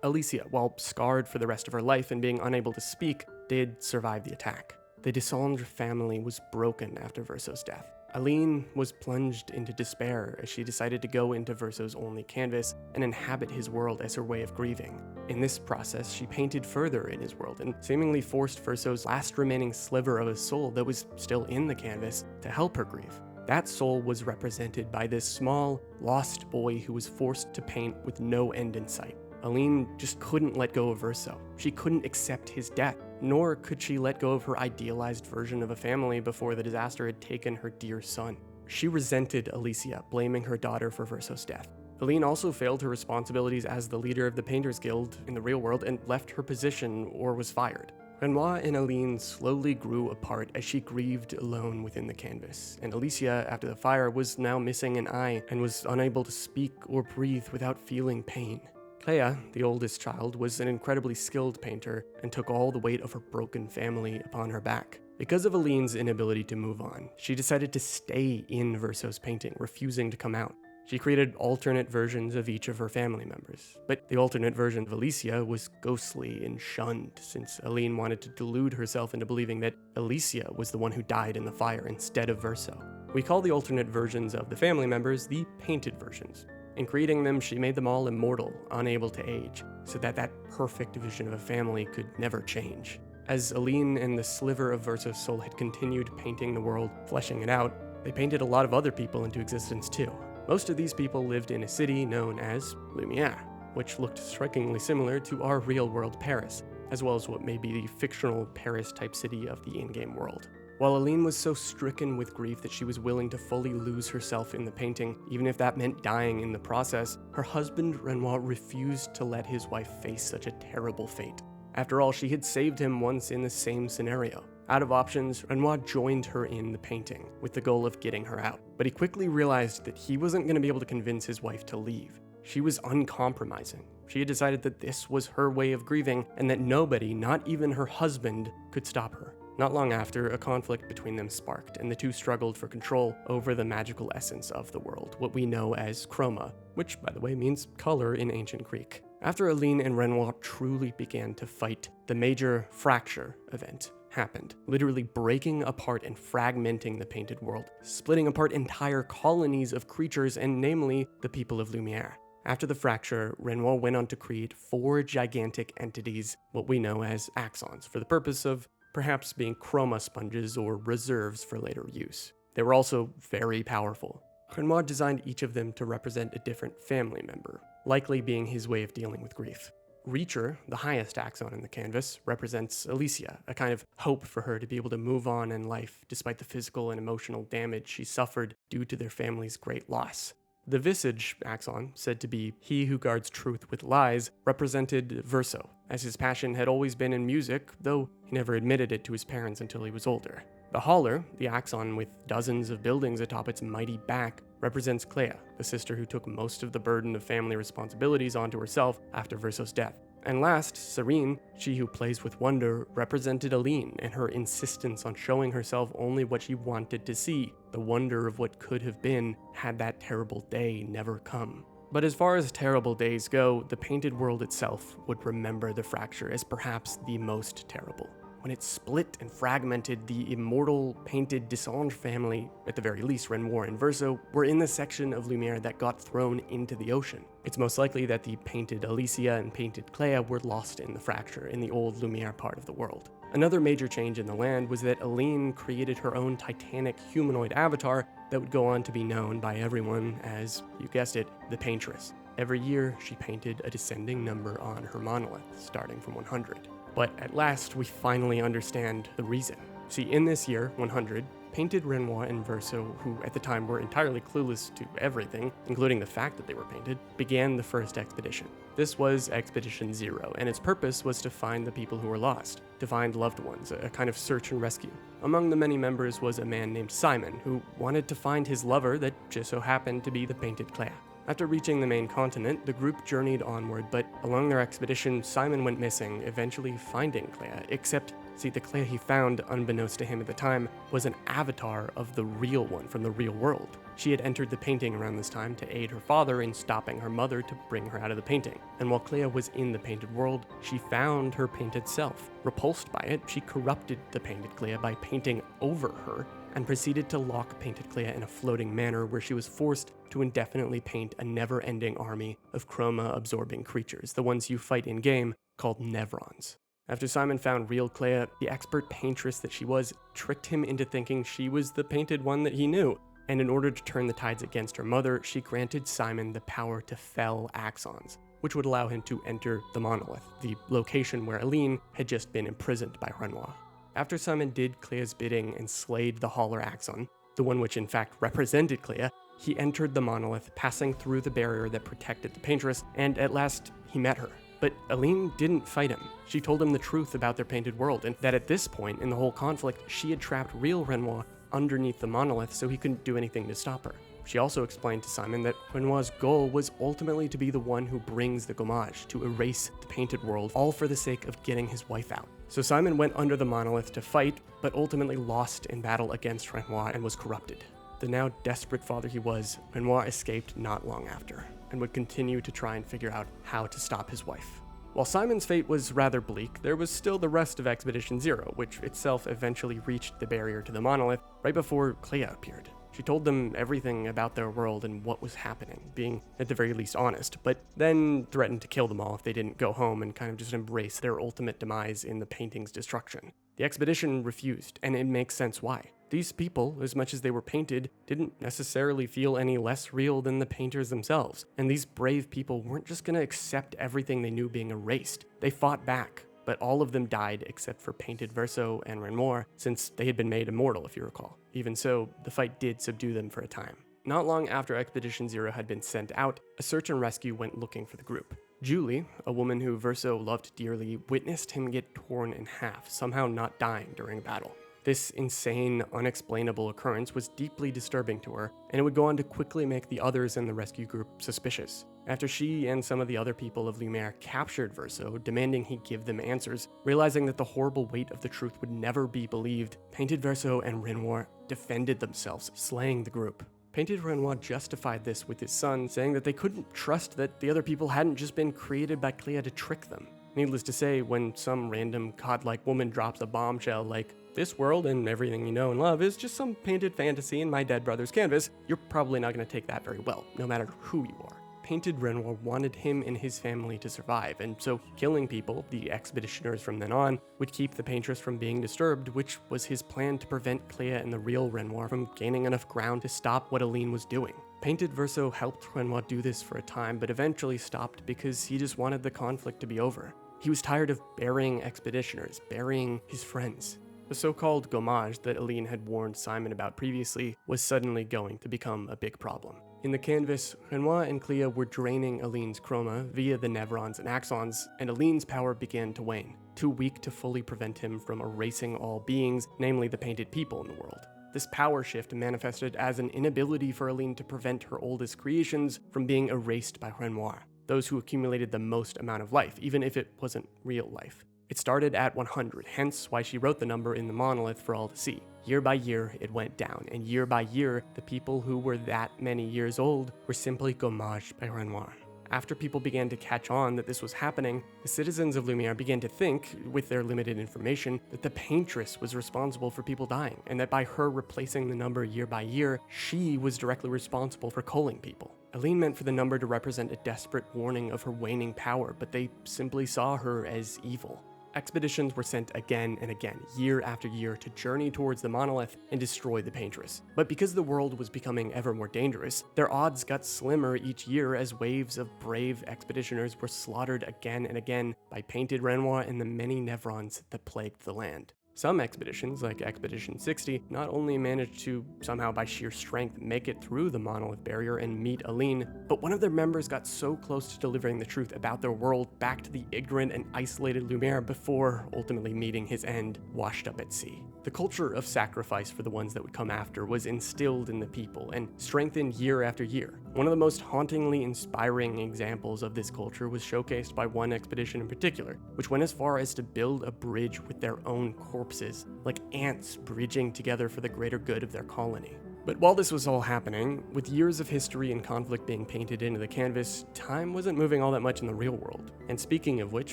Alicia, while scarred for the rest of her life and being unable to speak, did survive the attack. The Descendre family was broken after Verso's death. Aline was plunged into despair as she decided to go into Verso's only canvas and inhabit his world as her way of grieving. In this process, she painted further in his world and seemingly forced Verso's last remaining sliver of a soul that was still in the canvas to help her grieve. That soul was represented by this small, lost boy who was forced to paint with no end in sight. Aline just couldn't let go of Verso. She couldn't accept his death, nor could she let go of her idealized version of a family before the disaster had taken her dear son. She resented Alicia, blaming her daughter for Verso's death. Aline also failed her responsibilities as the leader of the Painters Guild in the real world and left her position or was fired. Renoir and Aline slowly grew apart as she grieved alone within the canvas, and Alicia, after the fire, was now missing an eye and was unable to speak or breathe without feeling pain. Clair, the oldest child, was an incredibly skilled painter and took all the weight of her broken family upon her back. Because of Aline's inability to move on, she decided to stay in Verso's painting, refusing to come out. She created alternate versions of each of her family members, but the alternate version of Alicia was ghostly and shunned, since Aline wanted to delude herself into believing that Alicia was the one who died in the fire instead of Verso. We call the alternate versions of the family members the painted versions. In creating them, she made them all immortal, unable to age, so that that perfect vision of a family could never change. As Aline and the sliver of Verso's soul had continued painting the world, fleshing it out, they painted a lot of other people into existence too. Most of these people lived in a city known as Lumiere, which looked strikingly similar to our real-world Paris, as well as what may be the fictional Paris-type city of the in-game world. While Aline was so stricken with grief that she was willing to fully lose herself in the painting, even if that meant dying in the process, her husband Renoir refused to let his wife face such a terrible fate. After all, she had saved him once in the same scenario. Out of options, Renoir joined her in the painting, with the goal of getting her out. But he quickly realized that he wasn't going to be able to convince his wife to leave. She was uncompromising. She had decided that this was her way of grieving, and that nobody, not even her husband, could stop her. Not long after, a conflict between them sparked, and the two struggled for control over the magical essence of the world, what we know as chroma, which, by the way, means color in ancient Greek. After Aline and Renoir truly began to fight, the major fracture event happened, literally breaking apart and fragmenting the painted world, splitting apart entire colonies of creatures, and namely, the people of Lumiere. After the fracture, Renoir went on to create 4 gigantic entities, what we know as axons, for the purpose of perhaps being chroma sponges or reserves for later use. They were also very powerful. Renoir designed each of them to represent a different family member, likely being his way of dealing with grief. Reacher, the highest axon in the canvas, represents Alicia, a kind of hope for her to be able to move on in life despite the physical and emotional damage she suffered due to their family's great loss. The visage axon, said to be he who guards truth with lies, represented Verso, as his passion had always been in music, though he never admitted it to his parents until he was older. The Holler, the axon with dozens of buildings atop its mighty back, represents Clair, the sister who took most of the burden of family responsibilities onto herself after Verso's death. And last, Serene, she who plays with wonder, represented Aline and her insistence on showing herself only what she wanted to see, the wonder of what could have been had that terrible day never come. But as far as terrible days go, the painted world itself would remember the fracture as perhaps the most terrible. When it split and fragmented, the immortal painted Desange family, at the very least Renoir and Verso, were in the section of Lumiere that got thrown into the ocean. It's most likely that the painted Alicia and painted Clair were lost in the fracture in the old Lumiere part of the world. Another major change in the land was that Aline created her own titanic humanoid avatar that would go on to be known by everyone as, you guessed it, the Paintress. Every year, she painted a descending number on her monolith, starting from 100. But at last, we finally understand the reason. See, in this year, 100, painted Renoir and Verso, who at the time were entirely clueless to everything, including the fact that they were painted, began the first expedition. This was Expedition 0, and its purpose was to find the people who were lost, to find loved ones, a kind of search and rescue. Among the many members was a man named Simon, who wanted to find his lover that just so happened to be the painted Clair. After reaching the main continent, the group journeyed onward, but along their expedition, Simon went missing, eventually finding Clair, except, see, the Clair he found, unbeknownst to him at the time, was an avatar of the real one from the real world. She had entered the painting around this time to aid her father in stopping her mother to bring her out of the painting. And while Clair was in the painted world, she found her painted self. Repulsed by it, she corrupted the painted Clair by painting over her, and proceeded to lock painted Clair in a floating manner where she was forced to indefinitely paint a never-ending army of chroma-absorbing creatures, the ones you fight in-game, called Nevrons. After Simon found real Clair, the expert paintress that she was tricked him into thinking she was the painted one that he knew, and in order to turn the tides against her mother, she granted Simon the power to fell axons, which would allow him to enter the monolith, the location where Aline had just been imprisoned by Renoir. After Simon did Clair's bidding and slayed the Holler axon, the one which in fact represented Clair, he entered the monolith, passing through the barrier that protected the paintress, and at last he met her. But Aline didn't fight him. She told him the truth about their painted world, and that at this point in the whole conflict, she had trapped real Renoir underneath the monolith so he couldn't do anything to stop her. She also explained to Simon that Renoir's goal was ultimately to be the one who brings the gommage, to erase the painted world, all for the sake of getting his wife out. So Simon went under the monolith to fight, but ultimately lost in battle against Renoir and was corrupted. The now desperate father he was, Renoir escaped not long after, and would continue to try and figure out how to stop his wife. While Simon's fate was rather bleak, there was still the rest of Expedition 0, which itself eventually reached the barrier to the monolith right before Clair appeared. She told them everything about their world and what was happening, being at the very least honest, but then threatened to kill them all if they didn't go home and kind of just embrace their ultimate demise in the painting's destruction. The expedition refused, and it makes sense why. These people, as much as they were painted, didn't necessarily feel any less real than the painters themselves, and these brave people weren't just going to accept everything they knew being erased. They fought back, but all of them died except for Painted Verso and Renoir, since they had been made immortal, if you recall. Even so, the fight did subdue them for a time. Not long after Expedition Zero had been sent out, a search and rescue went looking for the group. Julie, a woman who Verso loved dearly, witnessed him get torn in half, somehow not dying during battle. This insane, unexplainable occurrence was deeply disturbing to her, and it would go on to quickly make the others in the rescue group suspicious. After she and some of the other people of Lumiere captured Verso, demanding he give them answers, realizing that the horrible weight of the truth would never be believed, Painted Verso and Renoir defended themselves, slaying the group. Painted Renoir justified this with his son, saying that they couldn't trust that the other people hadn't just been created by Clair to trick them. Needless to say, when some random godlike woman drops a bombshell like, "This world and everything you know and love is just some painted fantasy in my dead brother's canvas," you're probably not going to take that very well, no matter who you are. Painted Renoir wanted him and his family to survive, and so killing people, the expeditioners from then on, would keep the paintress from being disturbed, which was his plan to prevent Clair and the real Renoir from gaining enough ground to stop what Aline was doing. Painted Verso helped Renoir do this for a time, but eventually stopped because he just wanted the conflict to be over. He was tired of burying expeditioners, burying his friends. The so-called gommage that Aline had warned Simon about previously was suddenly going to become a big problem. In the canvas, Renoir and Clair were draining Aline's chroma via the nevrons and axons, and Aline's power began to wane, too weak to fully prevent him from erasing all beings, namely the painted people in the world. This power shift manifested as an inability for Aline to prevent her oldest creations from being erased by Renoir, those who accumulated the most amount of life, even if it wasn't real life. It started at 100, hence why she wrote the number in the monolith for all to see. Year by year, it went down, and year by year, the people who were that many years old were simply gommaged by Renoir. After people began to catch on that this was happening, the citizens of Lumiere began to think, with their limited information, that the paintress was responsible for people dying, and that by her replacing the number year by year, she was directly responsible for culling people. Aline meant for the number to represent a desperate warning of her waning power, but they simply saw her as evil. Expeditions were sent again and again, year after year, to journey towards the monolith and destroy the paintress. But because the world was becoming ever more dangerous, their odds got slimmer each year as waves of brave expeditioners were slaughtered again and again by Painted Renoir and the many nevrons that plagued the land. Some expeditions, like Expedition 60, not only managed to, somehow by sheer strength, make it through the monolith barrier and meet Aline, but one of their members got so close to delivering the truth about their world back to the ignorant and isolated Lumiere before ultimately meeting his end, washed up at sea. The culture of sacrifice for the ones that would come after was instilled in the people and strengthened year after year. One of the most hauntingly inspiring examples of this culture was showcased by one expedition in particular, which went as far as to build a bridge with their own corpses, like ants bridging together for the greater good of their colony. But while this was all happening, with years of history and conflict being painted into the canvas, time wasn't moving all that much in the real world. And speaking of which,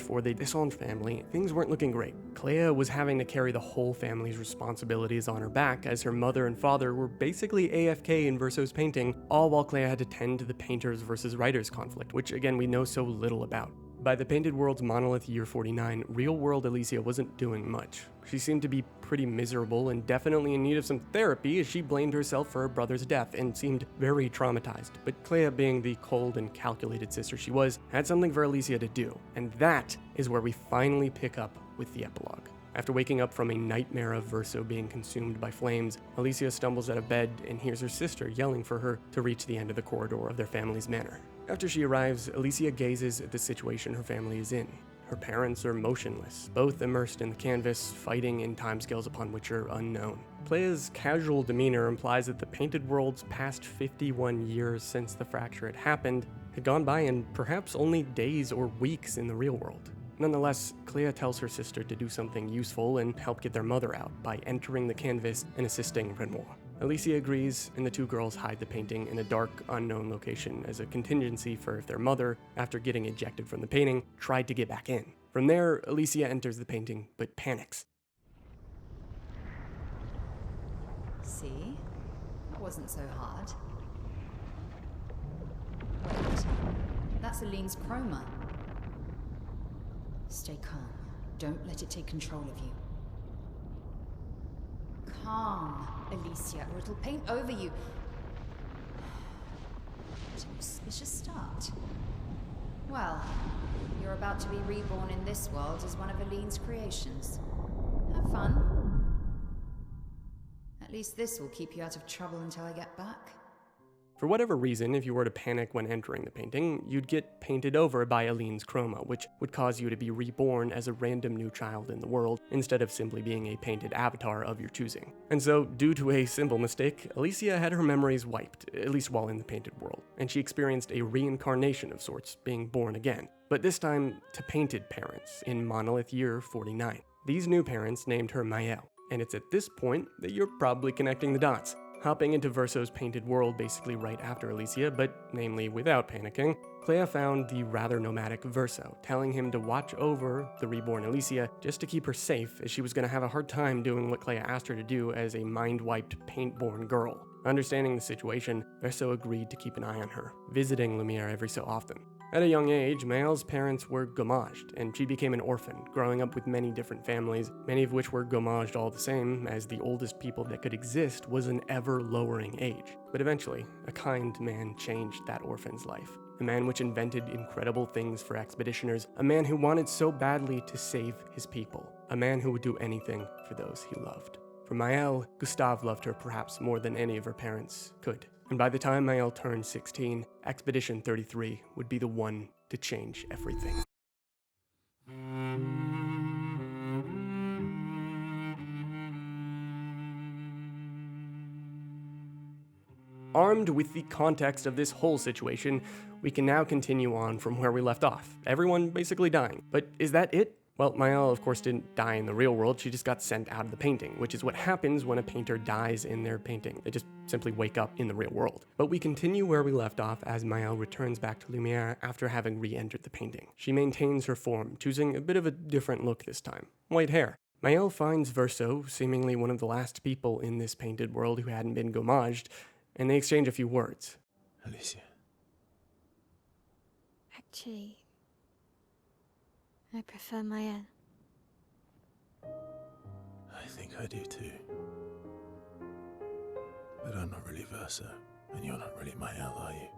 for the Descendre family, things weren't looking great. Clair was having to carry the whole family's responsibilities on her back, as her mother and father were basically AFK in Verso's painting, all while Clair had to tend to the painters versus writers conflict, which again we know so little about. By the Painted World's monolith year 49, real-world Alicia wasn't doing much. She seemed to be pretty miserable and definitely in need of some therapy, as she blamed herself for her brother's death and seemed very traumatized. But Clair, being the cold and calculated sister she was, had something for Alicia to do, and that is where we finally pick up with the epilogue. After waking up from a nightmare of Verso being consumed by flames, Alicia stumbles out of bed and hears her sister yelling for her to reach the end of the corridor of their family's manor. After she arrives, Alicia gazes at the situation her family is in. Her parents are motionless, both immersed in the canvas, fighting in timescales upon which are unknown. Clair's casual demeanor implies that the Painted World's past 51 years since the fracture had happened had gone by in perhaps only days or weeks in the real world. Nonetheless, Clair tells her sister to do something useful and help get their mother out by entering the canvas and assisting Renoir. Alicia agrees, and the two girls hide the painting in a dark, unknown location as a contingency for if their mother, after getting ejected from the painting, tried to get back in. From there, Alicia enters the painting, but panics. See? Wasn't so hard. Wait, that's Aline's chroma. Stay calm. Don't let it take control of you. Calm, Alicia, or it'll paint over you. What an auspicious start. Well, you're about to be reborn in this world as one of Aline's creations. Have fun. At least this will keep you out of trouble until I get back. For whatever reason, if you were to panic when entering the painting, you'd get painted over by Aline's chroma, which would cause you to be reborn as a random new child in the world, instead of simply being a painted avatar of your choosing. And so, due to a simple mistake, Alicia had her memories wiped, at least while in the painted world, and she experienced a reincarnation of sorts, being born again. But this time, to painted parents, in Monolith Year 49. These new parents named her Mael, and it's at this point that you're probably connecting the dots. Hopping into Verso's painted world basically right after Alicia, but namely without panicking, Clair found the rather nomadic Verso, telling him to watch over the reborn Alicia just to keep her safe, as she was going to have a hard time doing what Clair asked her to do as a mind-wiped, paint-born girl. Understanding the situation, Verso agreed to keep an eye on her, visiting Lumiere every so often. At a young age, Mael's parents were gommaged, and she became an orphan, growing up with many different families, many of which were gommaged all the same, as the oldest people that could exist was an ever-lowering age. But eventually, a kind man changed that orphan's life. A man which invented incredible things for expeditioners, a man who wanted so badly to save his people, a man who would do anything for those he loved. For Mael, Gustave loved her perhaps more than any of her parents could. And by the time Mael turned 16, Expedition 33 would be the one to change everything. Armed with the context of this whole situation, we can now continue on from where we left off, everyone basically dying. But is that it? Well, Mael, of course, didn't die in the real world, she just got sent out of the painting, which is what happens when a painter dies in their painting. They just simply wake up in the real world. But we continue where we left off as Mael returns back to Lumiere after having re-entered the painting. She maintains her form, choosing a bit of a different look this time. White hair. Mael finds Verso, seemingly one of the last people in this painted world who hadn't been gommaged, and they exchange a few words. Alicia. Actually, I prefer Mael. I think I do too. But I'm not really Verso, and you're not really Mael, are you?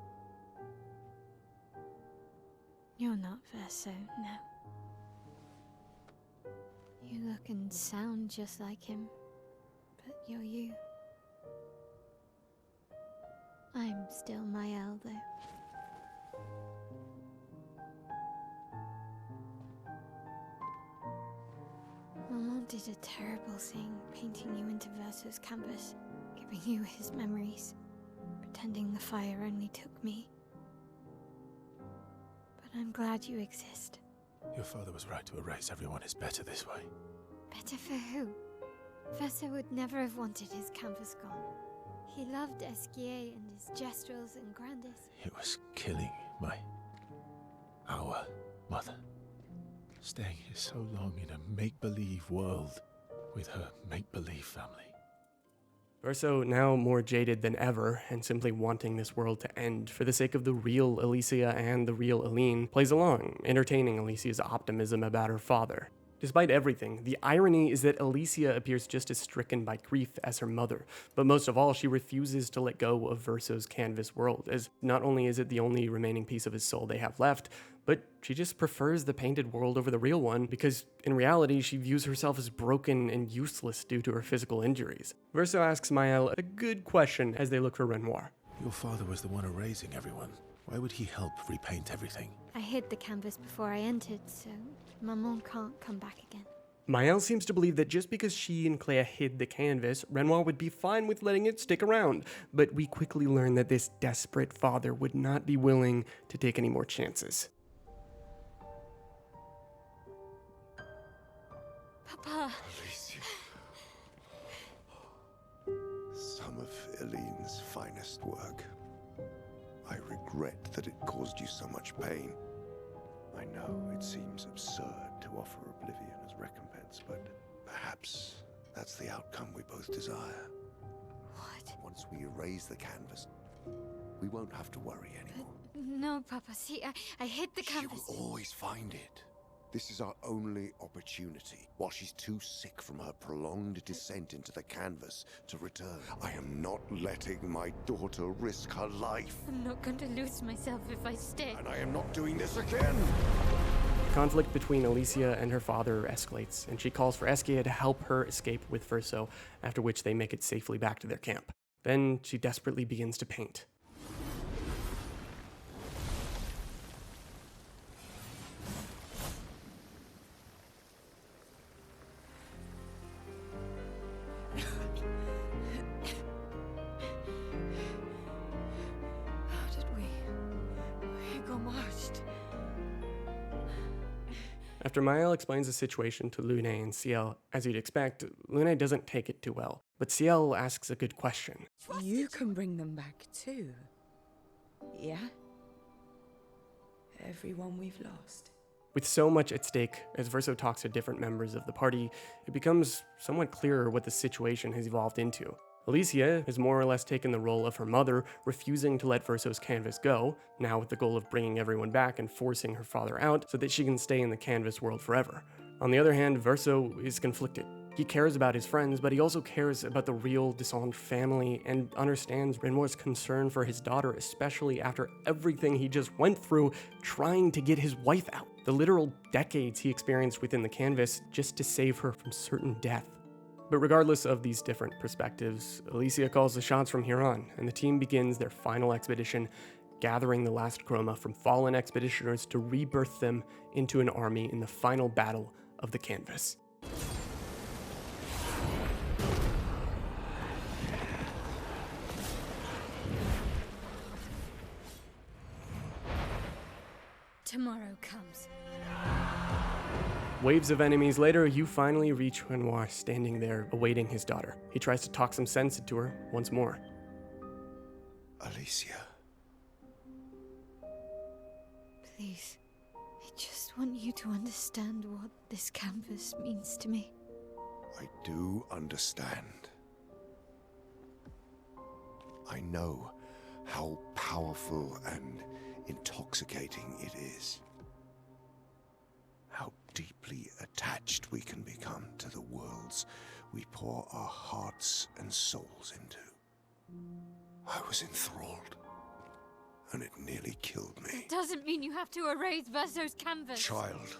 You're not Verso, no. You look and sound just like him, but you're you. I'm still Mael, though. Maman did a terrible thing, painting you into Verso's canvas, giving you his memories, pretending the fire only took me. But I'm glad you exist. Your father was right to erase everyone is better this way. Better for who? Verso would never have wanted his canvas gone. He loved Esquier and his gestrels and grandes. It was killing our mother. Staying here so long in a make-believe world with her make-believe family. Verso, now more jaded than ever, and simply wanting this world to end for the sake of the real Alicia and the real Aline, plays along, entertaining Alicia's optimism about her father. Despite everything, the irony is that Alicia appears just as stricken by grief as her mother, but most of all, she refuses to let go of Verso's canvas world, as not only is it the only remaining piece of his soul they have left, but she just prefers the painted world over the real one because, in reality, she views herself as broken and useless due to her physical injuries. Verso asks Mael a good question as they look for Renoir. Your father was the one erasing everyone. Why would he help repaint everything? I hid the canvas before I entered, so Maman can't come back again. Mael seems to believe that just because she and Clair hid the canvas, Renoir would be fine with letting it stick around. But we quickly learn that this desperate father would not be willing to take any more chances. Papa. Alicia. Some of Eline's finest work. I regret that it caused you so much pain. I know it seems absurd to offer oblivion as recompense, but perhaps that's the outcome we both desire. What? Once we erase the canvas, we won't have to worry anymore. No, Papa. See, I hid the canvas. She will always find it. This is our only opportunity. While she's too sick from her prolonged descent into the canvas to return, I am not letting my daughter risk her life. I'm not going to lose myself if I stay. And I am not doing this again! The conflict between Alicia and her father escalates, and she calls for Eskia to help her escape with Verso, after which they make it safely back to their camp. Then she desperately begins to paint. How did we got marched? After Maël explains the situation to Lune and Ciel, as you'd expect, Lune doesn't take it too well. But Ciel asks a good question. You can bring them back too. Yeah? Everyone we've lost. With so much at stake, as Verso talks to different members of the party, it becomes somewhat clearer what the situation has evolved into. Alicia has more or less taken the role of her mother, refusing to let Verso's canvas go, now with the goal of bringing everyone back and forcing her father out so that she can stay in the canvas world forever. On the other hand, Verso is conflicted. He cares about his friends, but he also cares about the real Descent family and understands Renoir's concern for his daughter, especially after everything he just went through trying to get his wife out. The literal decades he experienced within the canvas just to save her from certain death. But regardless of these different perspectives, Alicia calls the shots from here on, and the team begins their final expedition, gathering the last chroma from fallen expeditioners to rebirth them into an army in the final battle of the canvas. Tomorrow comes. Waves of enemies later, you finally reach Renoir standing there awaiting his daughter. He tries to talk some sense into her once more. Alicia. Please, I just want you to understand what this canvas means to me. I do understand. I know how powerful and intoxicating it is. How deeply attached we can become to the worlds we pour our hearts and souls into. I was enthralled, and it nearly killed me. It doesn't mean you have to erase Verso's canvas. Child,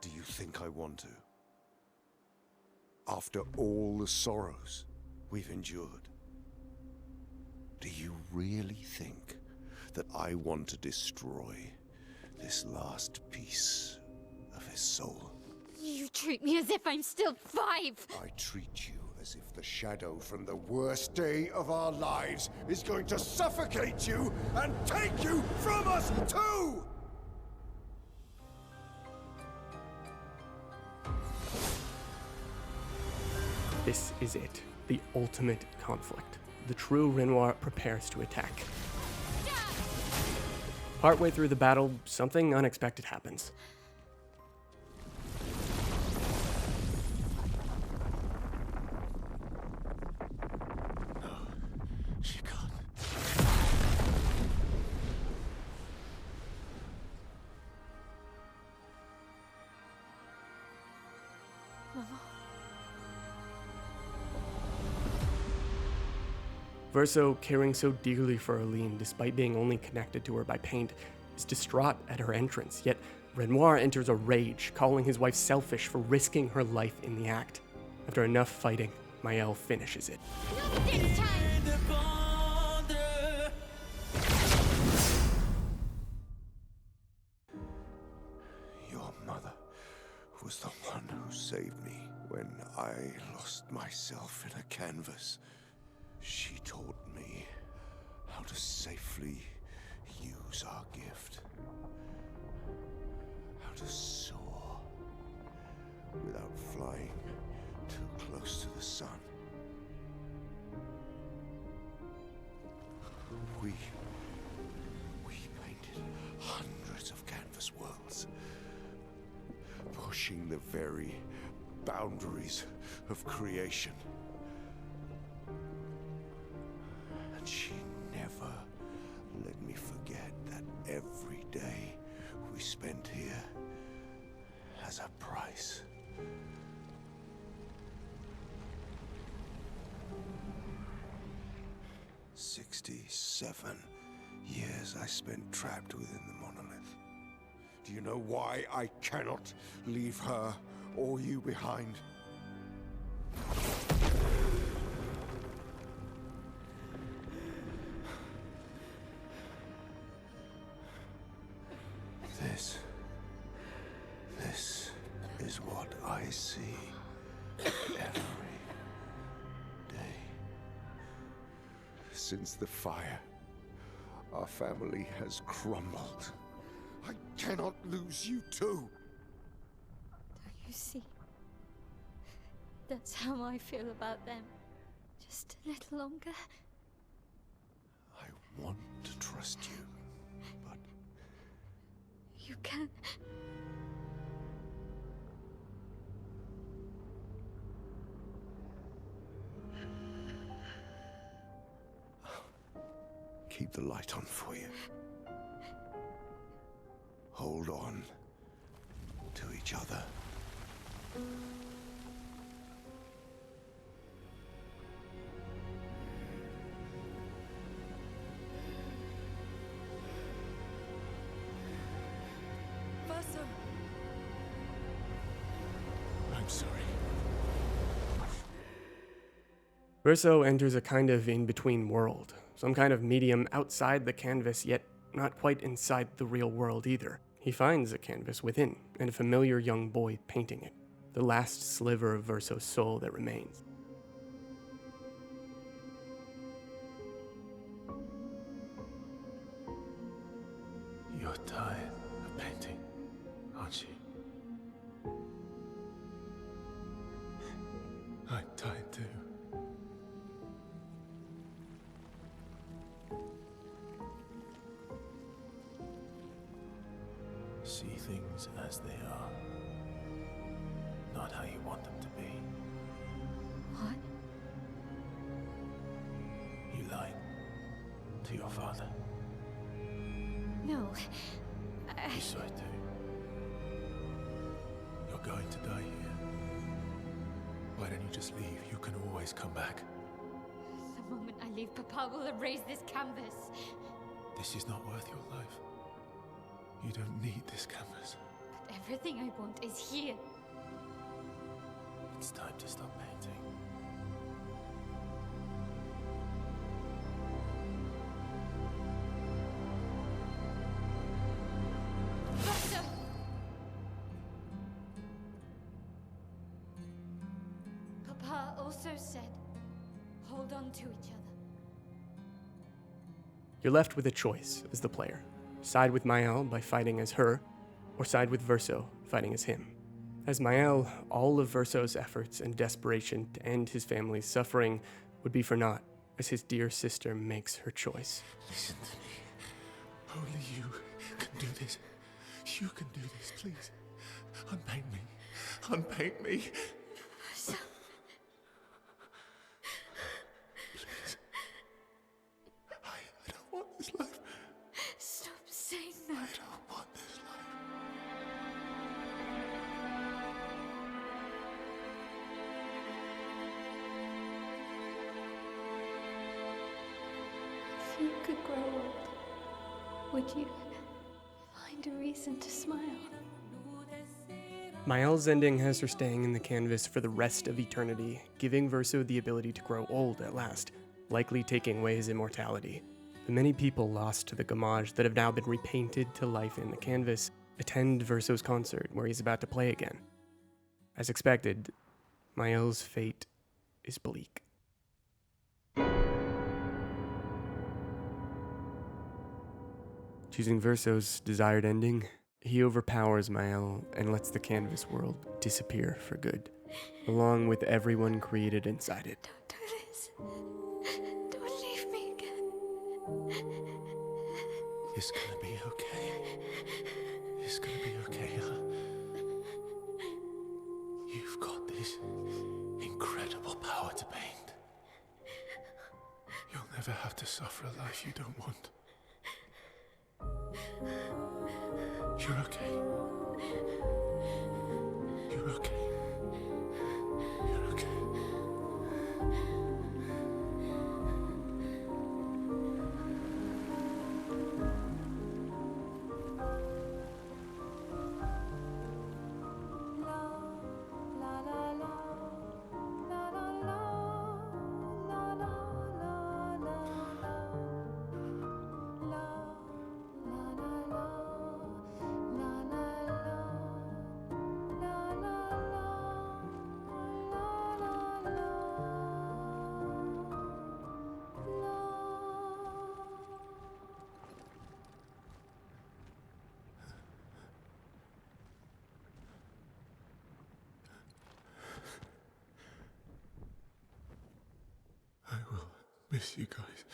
do you think I want to? After all the sorrows we've endured, do you really think that I want to destroy this last piece of his soul? You treat me as if I'm still 5. I treat you as if the shadow from the worst day of our lives is going to suffocate you and take you from us too! This is it, the ultimate conflict. The true Renoir prepares to attack. Partway through the battle, something unexpected happens. She can't. Mama. Verso, caring so dearly for Aline despite being only connected to her by paint, is distraught at her entrance, yet Renoir enters a rage, calling his wife selfish for risking her life in the act. After enough fighting, Maël finishes it. Not this time! Your mother was the one who saved me when I lost myself in a canvas. She taught me how to safely use our gift. How to soar without flying too close to the sun. We painted hundreds of canvas worlds, pushing the very boundaries of creation. And she never let me forget that every day we spent here has a price. "67 years I spent trapped within the monolith. Do you know why I cannot leave her or you behind? This is what I see every day. Since the fire, our family has crumbled. I cannot lose you too. Don't you see? That's how I feel about them. Just a little longer. I want to trust you, but You can. keep the light on for you. Hold on to each other. Verso. I'm sorry. Verso enters a kind of in-between world, some kind of medium outside the canvas, yet not quite inside the real world either. He finds a canvas within, and a familiar young boy painting it, the last sliver of Verso's soul that remains. You're tired of painting, aren't you? I'm tired too. See things as they are, not how you want them to be. What? You lied to your father. No. You saw it too. You're going to die here. Why don't you just leave? You can always come back. The moment I leave, Papa will erase this canvas. This is not worth your life. You don't need this canvas. But everything I want is here. It's time to stop painting. Verso! Papa also said, hold on to each other. You're left with a choice as the player. Side with Mael by fighting as her, or side with Verso, fighting as him. As Mael, all of Verso's efforts and desperation to end his family's suffering would be for naught, as his dear sister makes her choice. Listen to me. Only you can do this. You can do this, please. Unpaint me. Unpaint me. Verso. Please. I don't want this life. Stop saying that. I don't want this life. If you could grow old, would you find a reason to smile? Mael's ending has her staying in the canvas for the rest of eternity, giving Verso the ability to grow old at last, likely taking away his immortality. The many people lost to the Gamage that have now been repainted to life in the canvas attend Verso's concert where he's about to play again. As expected, Mael's fate is bleak. Choosing Verso's desired ending, he overpowers Mael and lets the canvas world disappear for good, along with everyone created inside it. Don't do this. Don't leave me again. It's gonna be okay. It's gonna be okay, huh? You've got this incredible power to paint. You'll never have to suffer a life you don't want. You're okay. You're okay. You're okay. I will miss you guys.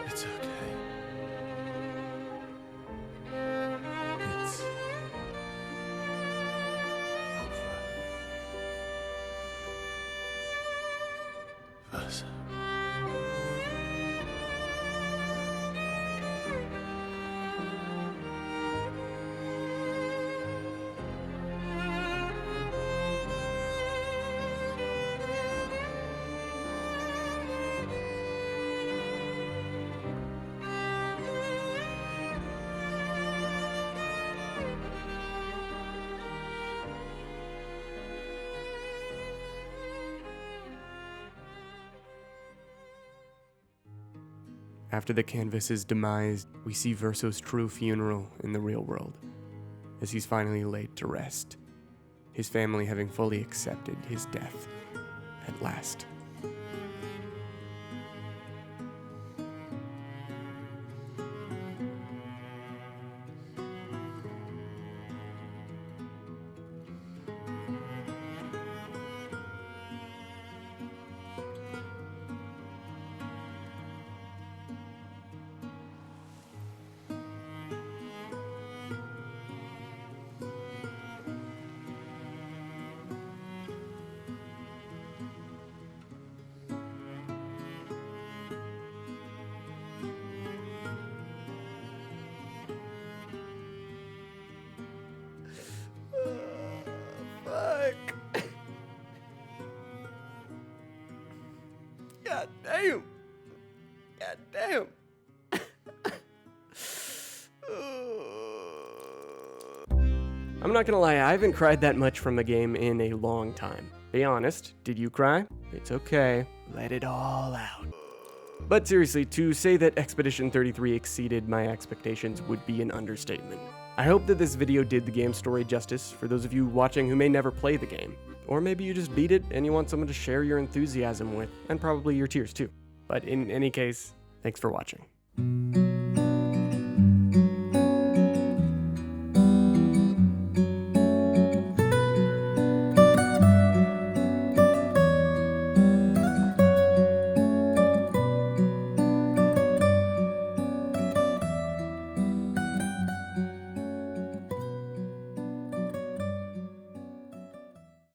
It's okay. It's over. Versa. After the canvas's demise, we see Verso's true funeral in the real world, as he's finally laid to rest, his family having fully accepted his death at last. God damn. God damn. I'm not gonna lie, I haven't cried that much from a game in a long time. Be honest, did you cry? It's okay, let it all out. But seriously, to say that Expedition 33 exceeded my expectations would be an understatement. I hope that this video did the game's story justice for those of you watching who may never play the game. Or maybe you just beat it and you want someone to share your enthusiasm with, and probably your tears too. But in any case, thanks for watching.